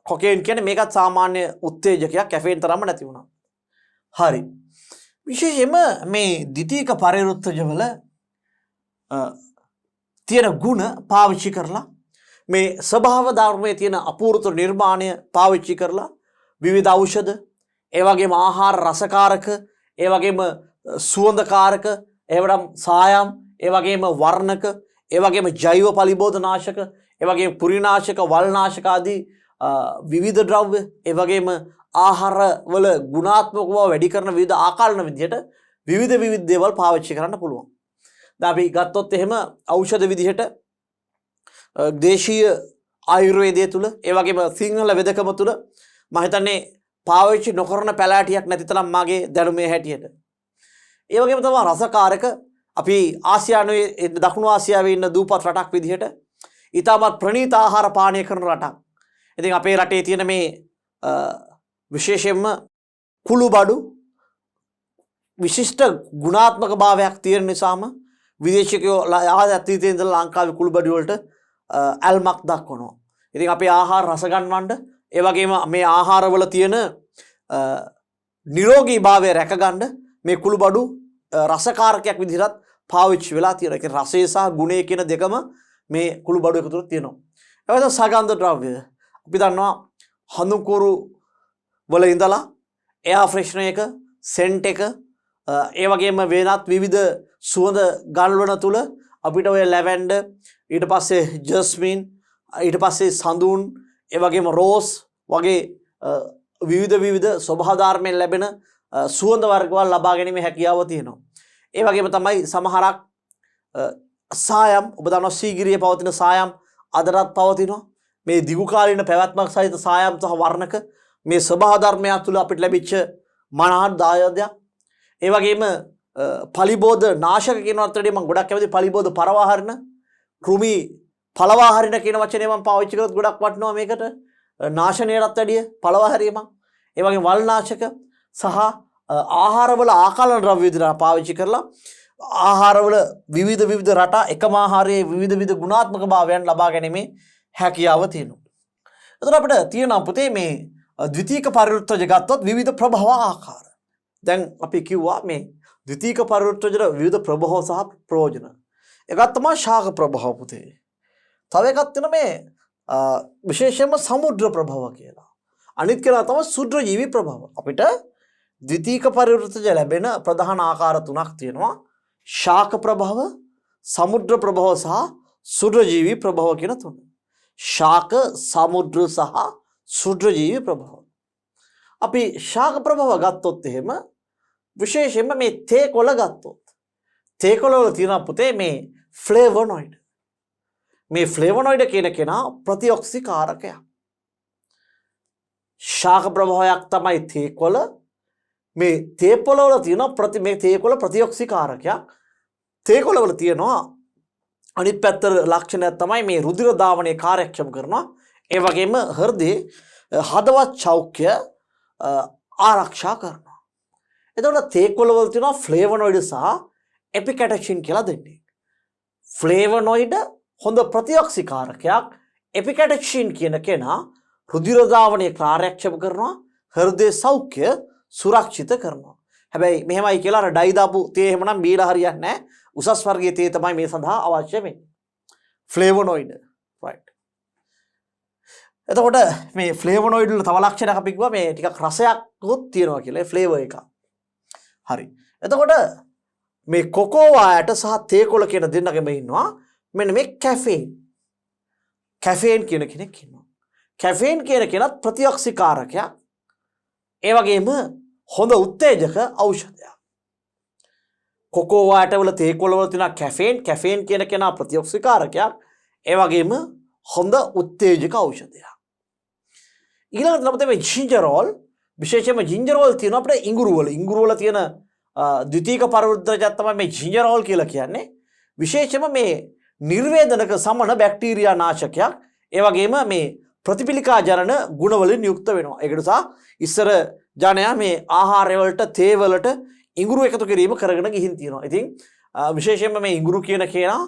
කොකේන් කියන්නේ. මේකත් සාමාන්‍ය උත්තේජකයක් කැෆේන් තරම්ම නැති වුණා. හරි. විශේෂයෙන්ම මේ ද්විතීක පරිවෘත්තජවල තියෙන ගුණ පාවිච්චි කරලා මේ ස්වභාව ධර්මයේ තියෙන අපූර්ව නිර්මාණය පාවිච්චි කරලා විවිධ ඖෂධ ඒ වගේම ආහාර රසකාරක ඒ වගේම සුවඳකාරක එහෙනම් සායම් ඒ වගේම වර්ණක ඒ වගේම ජෛව පලිබෝධනාශක ඒ වගේම පුරිනාශක වල්නාශක ආදී විවිධ ද්‍රව්‍ය ඒ වගේම ආහාර වල ගුණාත්මක බව වැඩි කරන විවිධ ආකල්න විදිහට විවිධ දේවල් පාවිච්චි කරන්න පුළුවන්. දැන් අපි ගත්තොත් එහෙම ඖෂධ විදිහට දේශීය ආයුර්වේදය තුල ඒ වගේම සිංහල වෙදකම තුල මම හිතන්නේ පාවිච්චි නොකරන පැලෑටියක් නැති තරම් මාගේ දැනුමේ හැටියට. ඒ වගේම තමයි රසකාරක අපි ආසියානුවේ දකුණු ආසියාවේ ඉන්න දූපත් රටක් විදිහට ඊටමත් ප්‍රණීත ආහාර පානය කරන රටක්. ඉතින් අපේ රටේ තියෙන මේ විශේෂයෙන්ම කුළු බඩු විශිෂ්ට ගුණාත්මක භාවයක් තියෙන නිසාම විදේශිකයෝ අතීතයේ ඉඳලා ලංකාවේ කුළු බඩු වලට ඇල්මක් දක්වනවා. ඉතින් අපේ ආහාර රස ගන්නවන්න ඒ වගේම මේ ආහාරවල තියෙන නිරෝගීභාවය රැකගන්න මේ කුළුබඩු රසකාරකයක් විදිහට පාවිච්චි වෙලා තියෙනවා. ඒ කියන්නේ රසය සහ ගුණය කියන දෙකම මේ කුළුබඩු එකතුව තියෙනවා. ඒ වගේම සගන්ධ ද්‍රව්‍ය අපි දන්නවා හඳුන්කුරු වල ඉඳලා එයාර් ෆ්‍රෙෂ්නර් එක, සෙන්ට් එක, ඒ වගේම වෙනත් විවිධ සුවඳ ගල්වන තුල අපිට ඔය ලැවෙන්ඩර්, ඊට පස්සේ ජස්මින්, ඊට පස්සේ සඳුන්, ඒ වගේම රෝස් වගේ විවිධ ස්වභාව ධර්මයෙන් ලැබෙන සුවඳ වර්ගවල් ලබා ගැනීමේ හැකියාව තියෙනවා. ඒ වගේම තමයි සමහරක් සායම්, ඔබ දන්නවා සීගිරියේ පවතින සායම් අදටත් පවතිනවා. මේ දිගු කාලීන පැවැත්මක් සහිත සායම් සහ වර්ණක මේ ස්වභාව ධර්මය තුළ අපිට ලැබිච්ච මනහත් දායකයක්. ඒ වගේම පලිබෝධ නාශක කියන අර්ථයෙන් මම ගොඩක් කැමති පලිබෝධ පරවාහරණ, කෘමි පළවාහරින කියන වචනේ මම පාවිච්චි කරොත් ගොඩක් වටිනවා මේකට. නාශනයටත් වැඩිය පළවාහරීම. ඒ වගේම වල් නාශක සහ ආහාරවල ආකලන ද්‍රව්‍ය විදිහට පාවිච්චි කරලා ආහාරවල විවිධ රටා එකම ආහාරයේ විවිධ ගුණාත්මක භාවයන් ලබා ගැනීමේ හැකියාව තියෙනවා. එතකොට අපිට තියෙනවා පුතේ මේ ද්විතීක පරිවෘත්තජ ගත්තොත් විවිධ ප්‍රභව ආකාර. දැන් අපි කිව්වා මේ ද්විතීක පරිවෘත්තජ විවිධ ප්‍රභව සහ ප්‍රයෝජන. එකක් තමයි ශාක ප්‍රභව පුතේ. තව එකක් තියෙනවා මේ විශේෂයෙන්ම සමුද්‍ර ප්‍රභව කියලා. අනිත් කෙනා තමයි සුද්ධජීවි ප්‍රභව. අපිට ද්විතීක පරිවෘත්තජ ලැබෙන ප්‍රධාන ආකාර තුනක් තියෙනවා. ශාක ප්‍රභව, සමුද්‍ර ප්‍රභව සහ සුද්ධජීවි ප්‍රභව කියන තුන. ශාක, සමුද්‍ර සහ සුද්ධජීවි ප්‍රභව. අපි ශාක ප්‍රභව ගත්තොත් එහෙම විශේෂයෙන්ම මේ තේ කොළ ගත්තොත් තේ කොළ වල තියෙන පුතේ මේ ෆ්ලේවොනොයිඩ්. මේ ෆ්ලේවොනොයිඩ් කියන කෙනා ප්‍රතිඔක්සිකාරකයක්. ශාක ප්‍රභවයක් තමයි තේ කොළ. මේ තේ පොළ වල තියෙන මේ තේ කොළ ප්‍රතිඔක්සිකාරකයක්. තේ කොළ වල තියෙනවා අනිත් පැත්තට ලක්ෂණයක් තමයි මේ රුධිර ධාවනයේ කාර්යක්ෂම කරනවා. ඒ වගේම හෘදයේ හදවත් චෞක්‍ය ආරක්ෂා කරනවා. එතකොට තේ කොළ වල තියෙනවා ෆ්ලේවොනොයිඩ් සහ එපිකැටැක්සින් කියලා දෙන්නේ. ෆ්ලේවොනොයිඩ් හොඳ ප්‍රතිඔක්සිකාරකයක්. එපිකැටැක්සින් කියන කෙනා රුධිර ධාවනයේ කාර්යක්ෂම කරනවා, හෘදයේ සෞඛ්‍ය සුරක්ෂිත කරනවා. හැබැයි මෙහෙමයි කියලා අර ඩයි දාපු තේ එහෙමනම් බීලා හරියන්නේ නැහැ. උසස් වර්ගයේ තේ තමයි මේ සඳහා අවශ්‍ය වෙන්නේ. ෆ්ලේවොනොයිඩ් right. එතකොට මේ ෆ්ලේවොනොයිඩ් වල තව ලක්ෂණයක් අපි කිව්වා මේ ටිකක් රසයක් උත් තියෙනවා කියලා. ඒ ෆ්ලේවර් එක. හරි. එතකොට මේ කොකෝවායට සහ තේ කොළ කියන දෙන්නගෙම ඉන්නවා මෙන්න මේ කැෆේන්. කැෆේන් කියන කෙනෙක් ඉන්නවා. කැෆේන් කියන කෙනත් ප්‍රතිඔක්සිකාරකයක්. ඒ වගේම හොඳ උත්තේජක ඖෂධයක්. කොකෝවාට වල තේ කොළ වල තියෙන කැෆේන් කියන කෙනා ප්‍රතිඔක්සිකාරකයක්. ඒ වගේම හොඳ උත්තේජක ඖෂධයක්. ඊළඟට තමයි මේ ජින්ජරෝල්. විශේෂයෙන්ම ජින්ජරෝල් තියෙන අපිට ඉඟුරු වල තියෙන ද්විතීක පරිවෘත්තජයක් තමයි මේ ජින්ජරෝල් කියලා කියන්නේ. විශේෂයෙන්ම මේ නිර්වේදනක සමන බැක්ටීරියා නාශකයක්. ඒ වගේම මේ ප්‍රතිපිලිකා ජනන ගුණවලින් යුක්ත වෙනවා. ඒක නිසා ඉස්සර ජනයා මේ ආහාර වලට තේ වලට ඉඟුරු එකතු කිරීම කරගෙන ගිහින් තියෙනවා. ඉතින් විශේෂයෙන්ම මේ ඉඟුරු කියන කෙනා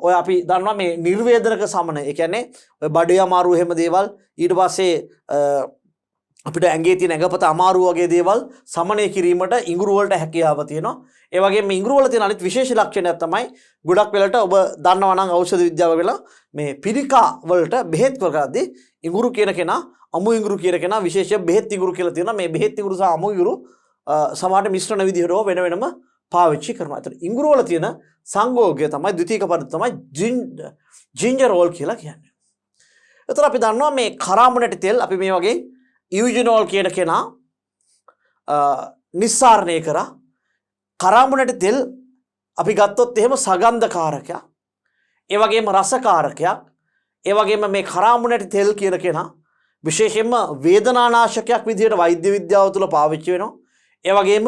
ඔය අපි දන්නවා මේ නිර්වේදනක සමන. ඒ කියන්නේ ඔය බඩේ අමාරු එහෙම දේවල්, ඊට පස්සේ අපිට ඇඟේ තියෙන ඇඟපත අමාරු වගේ දේවල් සමනය කිරීමට ඉඟුරු වලට හැකියාව තියෙනවා. ඒ වගේම මේ ඉඟුරු වල තියෙන අනිත් විශේෂ ලක්ෂණයක් තමයි ගොඩක් වෙලට ඔබ දන්නවා නම් ඖෂධ විද්‍යාව වෙලා මේ පිළිකා වලට බෙහෙත් කරද්දී ඉඟුරු කියන කෙනා, අමු ඉඟුරු කියන කෙනා විශේෂයෙන් බෙහෙත් ඉඟුරු කියලා තියෙනවා. මේ බෙහෙත් ඉඟුරු සහ අමු ඉඟුරු සමහරට මිශ්‍රණ විදිහට වෙන වෙනම පාවිච්චි කරනවා. ඒතර ඉඟුරු වල තියෙන සංයෝගය තමයි ද්විතීක පරිවෘත්ත තමයි ජින්ජරෝල් කියලා කියන්නේ. ඒතර අපි දන්නවා මේ කරාමුණටි තෙල් අපි මේ වගේ ඉයුජිනෝල් කියන කෙනා නිස්සාරණය කරා. කරාමුණටි තෙල් අපි ගත්තොත් එහෙම සගන්ධකාරකයක්. ඒ වගේම රසකාරකයක්. ඒ වගේම මේ කරාමුණටි තෙල් කියන කෙනා විශේෂයෙන්ම වේදනානාශකයක් විදිහට වෛද්‍ය විද්‍යාව තුළ පාවිච්චි වෙනවා. ඒ වගේම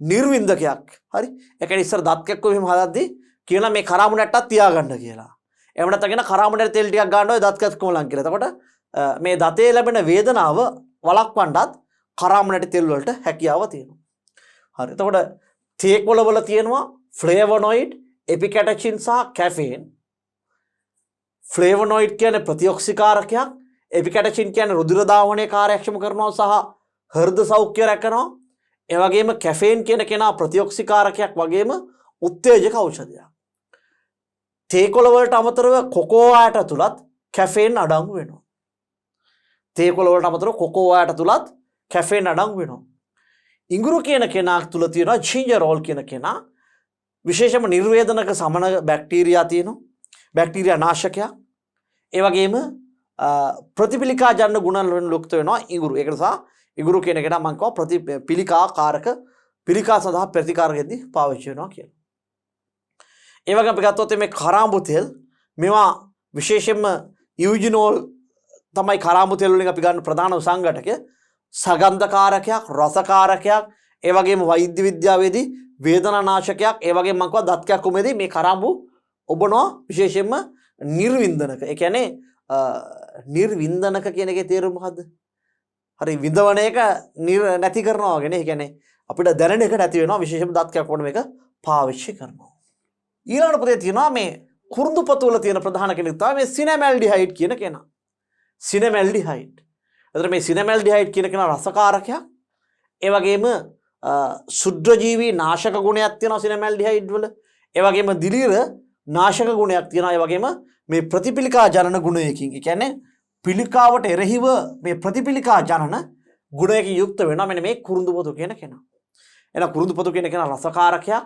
නිර්වින්දකයක්. හරි. ඒ කියන්නේ ඉස්සර දත් කැක්කුව මෙහෙම හදද්දී කියනවා මේ කරාමුණට්ටක් තියාගන්න කියලා. එහෙම නැත්නම් කියන කරාමුණටි තෙල් ටිකක් ගන්න ඔය දත් කැක්කුව ලං කියලා. එතකොට මේ දතේ ලැබෙන වේදනාව වළක්වන්නත් කරාමුණටි තෙල් වලට හැකියාව තියෙනවා. හරි. එතකොට තේ කොළ වල තියෙනවා ෆ්ලේවොනොයිඩ්, එපිකැටැකින් සහ කැෆේන්. ෆ්ලේවනොයිඩ් කියන්නේ ප්‍රතිඔක්සිකාරකයක්, එපිකැටචින් කියන්නේ රුධිර ධාවනය කාර්යක්ෂම කරනවා සහ හෘද සෞඛ්‍ය රැකනවා. ඒ වගේම කැෆේන් කියන කෙනා ප්‍රතිඔක්සිකාරකයක් වගේම උත්තේජක ඖෂධයක්. තේ කොළ වලට අමතරව කොකෝආට තුලත් කැෆේන් අඩංගු වෙනවා. තේ කොළ වලට අමතරව කොකෝආට තුලත් කැෆේන් අඩංගු වෙනවා. ඉඟුරු කියන කෙනා තුල තියෙනවා ජින්ජරෝල් කියන කෙනා විශේෂම නිර්වේදනක සමන බැක්ටීරියා තියෙනවා. බැක්ටීරියා නාශකයක්. ඒ වගේම ප්‍රතිපිලිකා ජනන ගුණ වලින් යුක්ත වෙනවා ඉඟුරු. ඒක නිසා ඉඟුරු කියන කෙනා මම කියවා ප්‍රතිපිලිකාකාරක පිළිකා සඳහා ප්‍රතිකාරකෙදී පාවිච්චි වෙනවා කියලා. ඒ වගේම අපි ගත්තොත් මේ කරාඹු තෙල් මේවා විශේෂයෙන්ම යූජිනෝල් තමයි කරාඹු තෙල් වලින් අපි ගන්න ප්‍රධාන සංඝටකය. සගන්ධකාරකයක්, රසකාරකයක්, ඒ වගේම වෛද්‍ය විද්‍යාවේදී වේදනානාශකයක්, ඒ වගේම මම කියවා දත් කැක්කුමේදී මේ කරාඹු ඔබනවා විශේෂයෙන්ම නිර්වින්දනක. ඒ කියන්නේ නිර්වින්දනක කියන එකේ තේරුම මොකද්ද? හරි විඳවන එක නැති කරනවා වගේ නේ. ඒ කියන්නේ අපිට දැනෙන එක නැති වෙනවා විශේෂයෙන්ම දත් කැක්කුම මේක පාවිච්චි කරනවා. ඊළඟ පොතේ තියෙනවා මේ කුරුඳු පොතු වල තියෙන ප්‍රධාන කෙනෙක් තමයි මේ සිනමැල්ඩිහයිඩ් කියන කෙනා. සිනමැල්ඩිහයිඩ්. එතකොට මේ සිනමැල්ඩිහයිඩ් කියන කෙනා රසකාරකයක්. ඒ වගේම සුද්ධජීවී නාශක ගුණයක් තියෙනවා සිනමැල්ඩිහයිඩ් වල. ඒ වගේම දිලීර නාශක ගුණයක් තියෙනවා. ඒ වගේම මේ ප්‍රතිපිලිකා ජනන ගුණයකින්. ඒ කියන්නේ පිළිකාවට එරෙහිව මේ ප්‍රතිපිලිකා ජනන ගුණයකින් යුක්ත වෙනවා මෙන්න මේ කුරුඳු පොතු කියන කෙනා. එහෙනම් කුරුඳු පොතු කියන කෙනා රසකාරකයක්,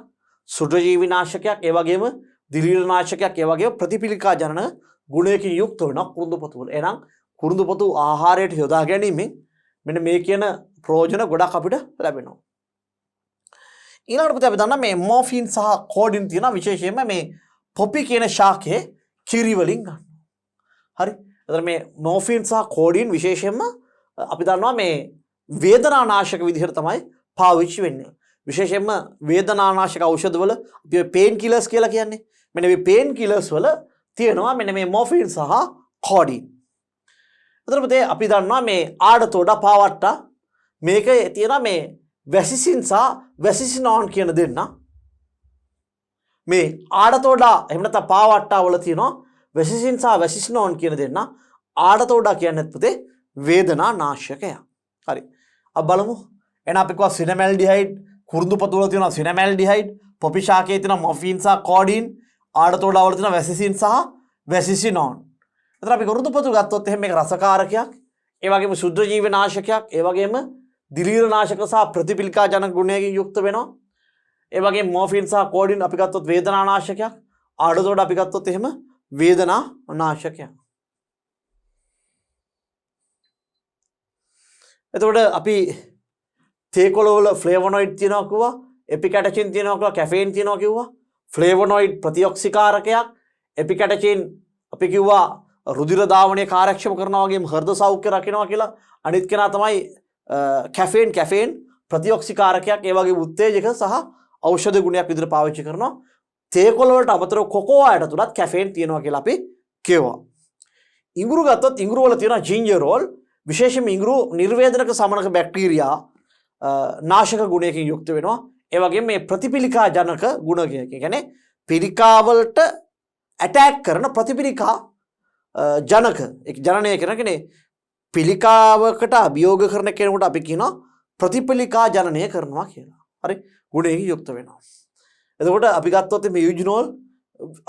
සුද්ධජීවී නාශකයක්, ඒ වගේම දිලීර නාශකයක්, ඒ වගේම ප්‍රතිපිලිකා ජනන ගුණයකින් යුක්ත වෙනවා කුරුඳු පොතු වල. එහෙනම් කුරුඳු පොතු ආහාරයට යොදා ගැනීමෙන් මෙන්න මේ කියන ප්‍රයෝජන ගොඩක් අපිට ලැබෙනවා. ඊළඟට පුතේ අපි දන්නා මේ මෝෆින් සහ කෝඩින් තියෙන විශේෂයෙන්ම මේ පොපි කියන ශාකයේ කිරි වලින් ගන්නවා. හරි. එතන මේ මෝෆින් සහ කෝඩින් විශේෂයෙන්ම අපි දන්නවා මේ වේදනානාශක විදිහට තමයි පාවිච්චි වෙන්නේ. විශේෂයෙන්ම වේදනානාශක ඖෂධ වල අපි පේන් කිලර්ස් කියලා කියන්නේ. මෙන්න මේ පේන් කිලර්ස් වල තියෙනවා මෙන්න මේ මෝෆින් සහ කෝඩින්. එතකොට පුතේ අපි දන්නවා මේ ආඩතෝඩා පාවට්ටා මේකේ තියෙන මේ වැසිසින් සහ වැසිසිනෝන් කියන දෙන්න. මේ ආඩතෝඩා එහෙම නැත්නම් පාවට්ටා වල තියෙනවා වැසිසින් සහ වැසිසිනෝන් කියන දෙන්න. ආඩතෝඩා කියන්නේ පුතේ වේදනා නාශකයක්. හරි. අපි බලමු. එහෙනම් අපි කියවා සිනමැල්ඩිහයිඩ් කුරුඳු පොතු වල තියෙනවා සිනමැල්ඩිහයිඩ්, පොපි ශාකයේ තියෙනවා මොෆින් සහ කෝඩින්, ආඩතෝඩා වල තියෙනවා වැසිසින් සහ වැසිසිනෝන්. එතන අපි කුරුඳු පොතු ගත්තොත් එහෙනම් මේක රසකාරකයක්, ඒ වගේම සුද්ධ ජීව නාශකයක්, ඒ වගේම දිලීර නාශක සහ ප්‍රතිපිලිකා ජනක ගුණයකින් යුක්ත වෙනවා. ඒ වගේම මොෆින් සහ කෝඩින් අපි ගත්තොත් වේදනා නාශකයක්, ආඩතෝඩා අපි ගත්තොත් එහෙම වේදනා නාශකයක්. එතකොට අපි තේ කොළ වල ෆ්ලේවොනොයිඩ් තියෙනවා කිව්වා, එපිකැටචින් තියෙනවා කිව්වා, කැෆේන් තියෙනවා කිව්වා. ෆ්ලේවොනොයිඩ් ප්‍රතිඔක්සිකාරකයක්, එපිකැටචින් අපි කිව්වා රුධිර ධාවනය කාර්යක්ෂම කරනවා වගේම හෘද සෞඛ්‍ය රකින්නවා කියලා. අනිත් කෙනා තමයි කැෆේන් ප්‍රතිඔක්සිකාරකයක්, ඒ වගේ උත්තේජක සහ ඖෂධ ගුණයක් විදිහට පාවිච්චි කරනවා. තේ කොළ වලට අමතරව කොකෝආට තුලත් කැෆේන් තියෙනවා කියලා අපි කියවා. ඉඟුරු ගත්තොත් ඉඟුරු වල තියෙනවා ජින්ජරෝල්. විශේෂයෙන්ම ඉඟුරු නිර්වේදනක සමනක බැක්ටීරියා නාශක ගුණයකින් යුක්ත වෙනවා. ඒ වගේම මේ ප්‍රතිපිලිකා ජනක ගුණයකින්. ඒ කියන්නේ පිළිකාවලට ඇටැක් කරන ප්‍රතිපිලිකා ජනක ඒ ජනනය කරන කෙනේ පිළිකාවකට අභියෝග කරන කෙනෙකුට අපි කියනවා ප්‍රතිපිලිකා ජනනය කරනවා කියලා. හරි. ගුණයකින් යුක්ත වෙනවා. එතකොට අපි ගත්තොත් මේ යූජිනෝල්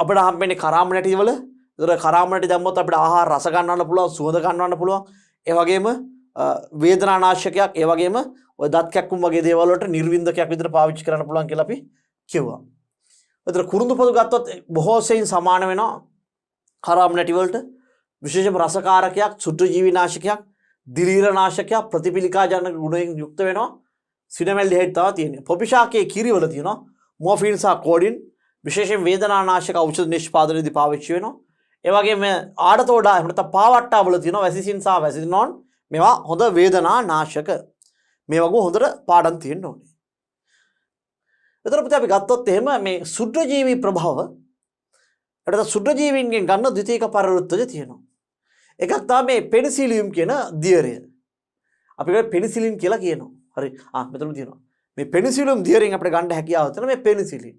අපිට හම්බෙන්නේ කරාම නැටි වල. ඒතර කරාම නැටි දැම්මොත් අපිට ආහාර රස ගන්නවන්න පුළුවන්, සුවඳ ගන්නවන්න පුළුවන්. ඒ වගේම වේදනානාශකයක්, ඒ වගේම ඔය දත් කැක්කුම් වගේ දේවල් වලට නිර්වින්දකයක් විදිහට පාවිච්චි කරන්න පුළුවන් කියලා අපි කිව්වා. ඒතර කුරුඳු පොතු ගත්තොත් බොහෝ සෙයින් සමාන වෙනවා කරාම නැටි වලට. විශේෂම රසකාරකයක්, සුද්ධ ජීවී නාශකයක්, දිලීර නාශකයක්, ප්‍රතිපිලිකා ජනක ගුණයෙන් යුක්ත වෙනවා. සිනමැල්ඩිහයිඩ් තමයි තියෙන්නේ. පොපි ශාකයේ කිරි වල තියෙනවා මොෆින් සහ කෝඩින්. විශේෂයෙන් වේදනානාශක ඖෂධ නිෂ්පාදනයේදී පාවිච්චි වෙනවා. ඒ වගේම ආඩතෝඩා එහෙම නැත්නම් පාවට්ටා වල තියෙනවා වැසිසින් සහ වැසිනෝන්. මේවා හොඳ වේදනා නාශක. මේ වගේ හොඳට පාඩම් තියෙන්න ඕනේ. එතකොට පුතේ අපි ගත්තොත් එහෙම මේ සුද්ධ ජීවී ප්‍රභව එතකොට සුද්ධ ජීවීන්ගෙන් ගන්න ද්විතීයික පරිවෘත්තජ තියෙනවා. එකක් තමයි මේ පෙනිසිලියම් කියන දියරය. අපි ඒක පෙනිසිලින් කියලා කියනවා. හරි. මෙතන තියෙනවා. මේ පෙනිසිලියම් දියරෙන් අපිට ගන්න හැකියාව තියෙන මේ පෙනිසිලින්.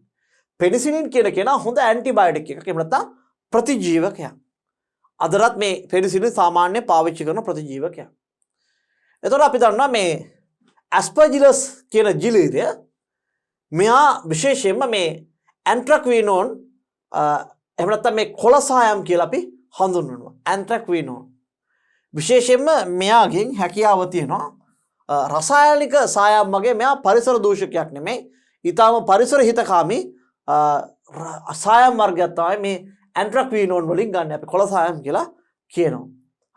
පෙනිසිලින් කියන කෙනා හොඳ ඇන්ටිබයොටික් එකක්. එහෙම නැත්නම් ප්‍රතිජීවකයක්. අදටත් මේ පෙනිසිලින් සාමාන්‍ය පාවිච්චි කරන ප්‍රතිජීවකයක්. එතකොට අපි දන්නවා මේ ඇස්පර්ජිලස් කියන ජිලීරය මෙයා විශේෂයෙන්ම මේ ඇන්ට්‍රැක්විනෝන් එහෙම නැත්නම් මේ කොළසායම් කියලා අපි හඳුන්වනවා. ඇන්ට්‍රැක්විනෝන් විශේෂයෙන්ම මෙයාගෙන් හැකියාව තියෙනවා රසායනික සායම් වගේ මෙයා පරිසර දූෂකයක් නෙමෙයි. ඊටාම පරිසර හිතකාමී සායම් වර්ගයක් තමයි මේ ඇන්ට්‍රැක්විනෝන් වලින් ගන්න අපි කොළසායම් කියලා කියනවා.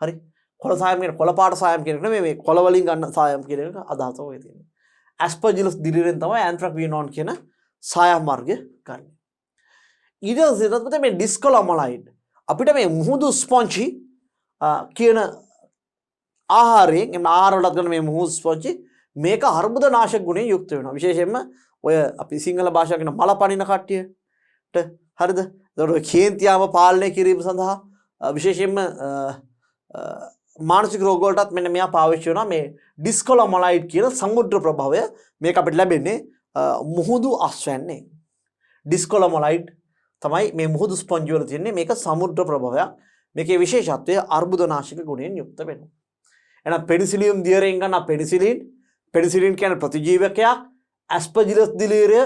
හරි. කොළසායම් කියන්නේ කොළපාට සායම් කියන එක නෙමෙයි මේ කොළ වලින් ගන්න සායම් කියන එක අදහස ඔය තියෙන්නේ. ඇස්පර්ජිලස් දිලිරෙන් තමයි ඇන්ට්‍රැක්විනෝන් කියන සායම් වර්ගය ගන්න. ඊට පස්සේ මේ ඩිස්කොලොමලයිඩ් අපිට මේ මුහුදු ස්පොන්ජි කියන ආහාරයෙන් එම ආහාර වලත් ගන්න මේ මුහුදු ස්පොන්ජි මේක අර්බුද නාශක ගුණයෙන් යුක්ත වෙනවා. විශේෂයෙන්ම ඔය අපි සිංහල භාෂාව කියන මල පනින කට්ටියට හරිද? ඒතකොට කේන්තියාව පාලනය කිරීම සඳහා විශේෂයෙන්ම මානසික රෝග වලටත් මෙන්න මෙයා පාවිච්චි වෙනවා මේ ඩිස්කොලොමලයිඩ් කියන සමුද්‍ර ප්‍රභවය මේක අපිට ලැබෙන්නේ මුහුදු අස්වැන්නේ. ඩිස්කොලොමලයිඩ් තමයි මේ මුහුදු ස්පොන්ජ් වල තියෙන්නේ මේක සමුද්‍ර ප්‍රභවයක්. මේකේ විශේෂත්වය අර්බුදනාශක ගුණයෙන් යුක්ත වෙනවා. එහෙනම් පෙනිසිලියම් දියරෙන් ගන්න පෙනිසිලින් කියන්නේ ප්‍රතිජීවකයක්. ඇස්පර්ජිලස් දිලීරය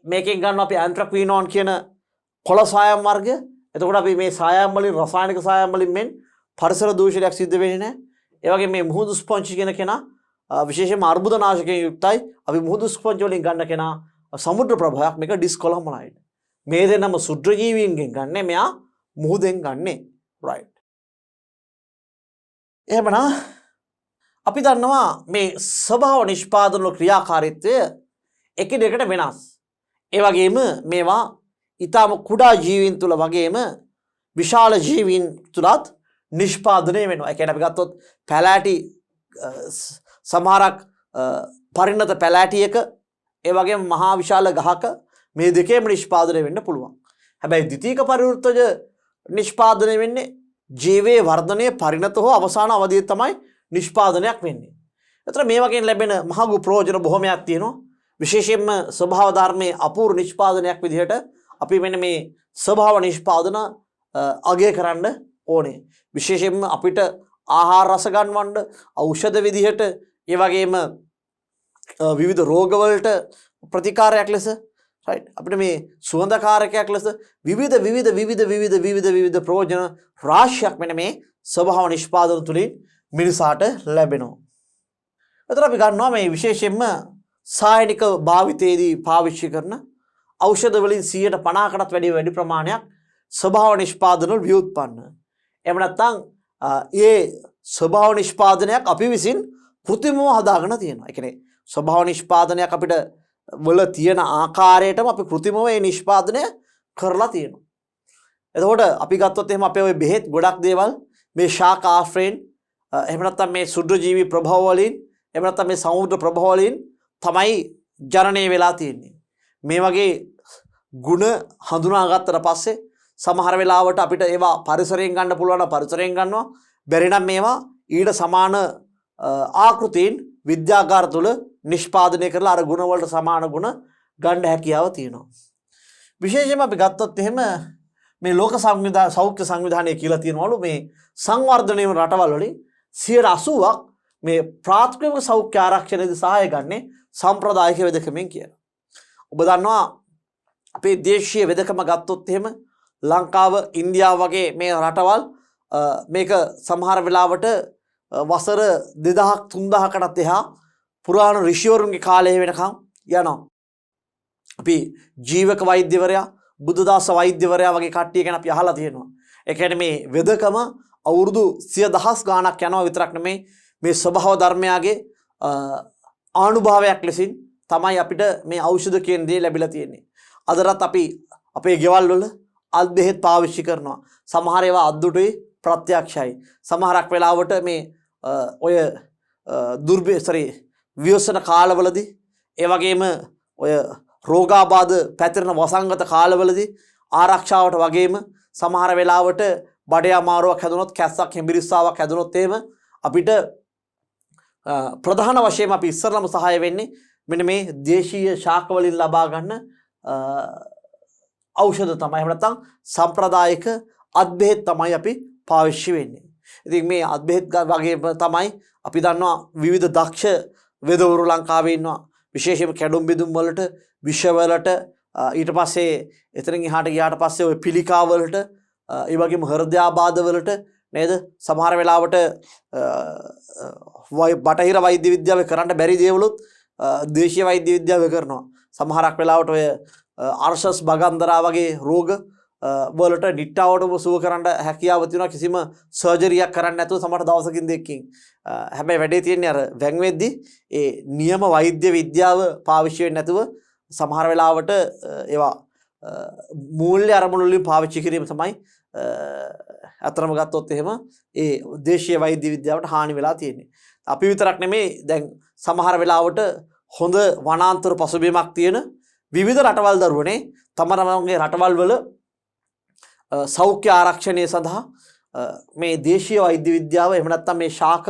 මේකෙන් ගන්න අපි ඇන්ට්‍රැක්විනෝන් කියන කොළ සායම් වර්ගය. එතකොට අපි මේ සායම් වලින් රසායනික සායම් වලින් මෙන් පරිසර දූෂණයක් සිද්ධ වෙන්නේ නැහැ. ඒ වගේ මේ මුහුදු ස්පොන්ජ් කියන කෙනා විශේෂයෙන්ම අර්බුදනාශකයෙන් යුක්තයි. අපි මුහුදු ස්පොන්ජ් වලින් ගන්න කෙනා සමුද්‍ර ප්‍රභාවයක් මේක ඩිස්කොලොමලයිඩ්. මේ දෙන්නම සුද්ධජීවීන්ගෙන් ගන්න මෙයා මුහුදෙන් ගන්නේ. රයිට්. එහෙමනම් අපි දන්නවා මේ ස්වභාව නිෂ්පාදන ක්‍රියාකාරීත්වය එකිනෙකට වෙනස්. ඒ වගේම මේවා ඊටම කුඩා ජීවීන් තුල වගේම විශාල ජීවීන් තුලත් නිෂ්පාදනය වෙනවා. ඒ කියන්නේ අපි ගත්තොත් පැලෑටි සමහරක් පරිණත පැලෑටියක ඒ වගේම මහා විශාල ගහක මේ දෙකේම නිෂ්පාදනය වෙන්න පුළුවන්. හැබැයි ද්විතීක පරිවෘත්තජ නිෂ්පාදනය වෙන්නේ ජීවයේ වර්ධනය පරිණත හෝ අවසාන අවධියේ තමයි නිෂ්පාදනයක් වෙන්නේ. ඒතර මේ වගේ ලැබෙන මහඟු ප්‍රයෝජන බොහොමයක් තියෙනවා. විශේෂයෙන්ම ස්වභාව ධර්මයේ අපූර්ව නිෂ්පාදනයක් විදිහට අපි මෙන්න මේ ස්වභාව නිෂ්පාදන අගය කරන්න ඕනේ. විශේෂයෙන්ම අපිට ආහාර රස ගන්නවන්න ඖෂධ විදිහට ඒ වගේම විවිධ රෝගවලට ප්‍රතිකාරයක් ලෙස රයිට් අපිට මේ සුවඳකාරකයක් ලෙස විවිධ ප්‍රයෝජන රාශියක් මෙන්න මේ ස්වභාව නිෂ්පාදන තුලින් මිනිසාට ලැබෙනවා. එතකොට අපි ගන්නවා මේ විශේෂයෙන්ම සායනික භාවිතයේදී පාවිච්චි කරන ඖෂධ වලින් 50%කටත් වැඩි ප්‍රමාණයක් ස්වභාව නිෂ්පාදන වල ව්‍යුත්පන්න. එහෙම නැත්නම් ඒ ස්වභාව නිෂ්පාදනයක් අපි විසින් කෘත්‍රිමව හදාගෙන තියෙනවා. ඒ කියන්නේ ස්වභාව නිෂ්පාදනයක් අපිට වල තියෙන ආකාරයටම අපි කෘත්‍රිමව ඒ නිෂ්පාදනය කරලා තියෙනවා. එතකොට අපි ගත්තොත් එහෙම අපේ ওই බෙහෙත් ගොඩක් දේවල් මේ ශාක ආශ්‍රයෙන් එහෙම නැත්නම් මේ සුද්ධජීවී ප්‍රභව වලින් එහෙම නැත්නම් මේ සමුද්‍ර ප්‍රභව වලින් තමයි ජනනය වෙලා තියෙන්නේ. මේ වගේ ಗುಣ හඳුනාගත්තට පස්සේ සමහර වෙලාවට අපිට ඒවා පරිසරයෙන් ගන්න පුළුවන් පරිසරයෙන් ගන්නවා. බැරි නම් මේවා ඊට සමාන ආකෘතීන් විද්‍යාගාර තුල නිෂ්පාදනය කරලා අර ගුණ වලට සමාන ගුණ ගන්න හැකියාව තියෙනවා. විශේෂයෙන්ම අපි ගත්තොත් එහෙම මේ ලෝක සෞඛ්‍ය සංවිධානය කියලා තියෙනවලු මේ සංවර්ධනය වන රටවල් වලින් 80%ක් මේ ප්‍රාථමික සෞඛ්‍ය ආරක්ෂණයේදී සහාය ගන්නේ සම්ප්‍රදායික වෙදකමෙන් කියලා. ඔබ දන්නවා අපේ දේශීය වෙදකම ගත්තොත් එහෙම ලංකාව ඉන්දියාව වගේ මේ රටවල් මේක සමහර වෙලාවට වසර 2000ක් 3000කටත් එහා පුරාණ ඍෂිවරුන්ගේ කාලය වෙනකම් යනවා. අපි ජීවක වෛද්‍යවරයා බුදුදාස වෛද්‍යවරයා වගේ කට්ටිය ගැන අපි අහලා තියෙනවා. ඒ කියන්නේ මේ වෙදකම අවුරුදු 100,000 ගාණක් යනවා විතරක් නෙමෙයි මේ ස්වභාව ධර්මයාගේ ආනුභාවයක් ලෙසින් තමයි අපිට මේ ඖෂධ කියන දේ ලැබිලා තියෙන්නේ. අදටත් අපි අපේ ගෙවල් වල අත් බෙහෙත් පාවිච්චි කරනවා. සමහර ඒවා අද්දුටුයි ප්‍රත්‍යක්ෂයි. සමහරක් වෙලාවට මේ ඔය ව්‍යසන කාලවලදී ඒ වගේම ඔය රෝගාබාධ පැතිරෙන වසංගත කාලවලදී ආරක්ෂාවට වගේම සමහර වෙලාවට බඩේ අමාරුවක් හැදුනොත් කැස්සක් හෙම්බිරිස්සාවක් හැදුනොත් එහෙම අපිට ප්‍රධාන වශයෙන් අපි ඉස්සරළම සහාය වෙන්නේ මෙන්න මේ දේශීය ශාක වලින් ලබා ගන්න ඖෂධ තමයි. එහෙම නැත්නම් සම්ප්‍රදායික අත් බෙහෙත් තමයි අපි පාවිච්චි වෙන්නේ. ඉතින් මේ අත් බෙහෙත් වගේ තමයි අපි දන්නවා විවිධ දක්ෂ වෙදවරු ලංකාවේ ඉන්නවා. විශේෂයෙන්ම කැඩුම් බිදුම් වලට, විෂ වලට, ඊට පස්සේ එතනින් එහාට ගියාට පස්සේ ওই පිළිකා වලට, ඒ වගේම හෘදයාබාධ වලට නේද? සමහර වෙලාවට බටහිර වෛද්‍ය විද්‍යාවේ කරන්න බැරි දේවලුත් දේශීය වෛද්‍ය විද්‍යාවේ කරනවා. සමහරක් වෙලාවට ඔය අර්ශස් බගන්දරා වගේ රෝග වලට නිට්ටාවටම සුව කරන්න හැකියාව තියෙනවා කිසිම සර්ජරියක් කරන්න නැතුව සමහර දවසකින් දෙකකින්. හැබැයි වැඩේ තියෙන්නේ අර වැන් වෙද්දි ඒ නියම වෛද්‍ය විද්‍යාව පාවිච්චි වෙන්නේ නැතුව සමහර වෙලාවට ඒවා මූල්‍ය අරමුණු වලින් පාවිච්චි කිරීම තමයි අතරම ගත්තොත් එහෙම ඒ දේශීය වෛද්‍ය විද්‍යාවට හානි වෙලා තියෙන්නේ. අපි විතරක් නෙමෙයි දැන් සමහර වෙලාවට හොඳ වනාන්තර පසුබිමක් තියෙන විවිධ රටවල් දරුවනේ තමන්ගේ රටවල් වල සෞඛ්‍ය ආරක්ෂණය සඳහා මේ දේශීය වෛද්‍ය විද්‍යාව එහෙම නැත්නම් මේ ශාක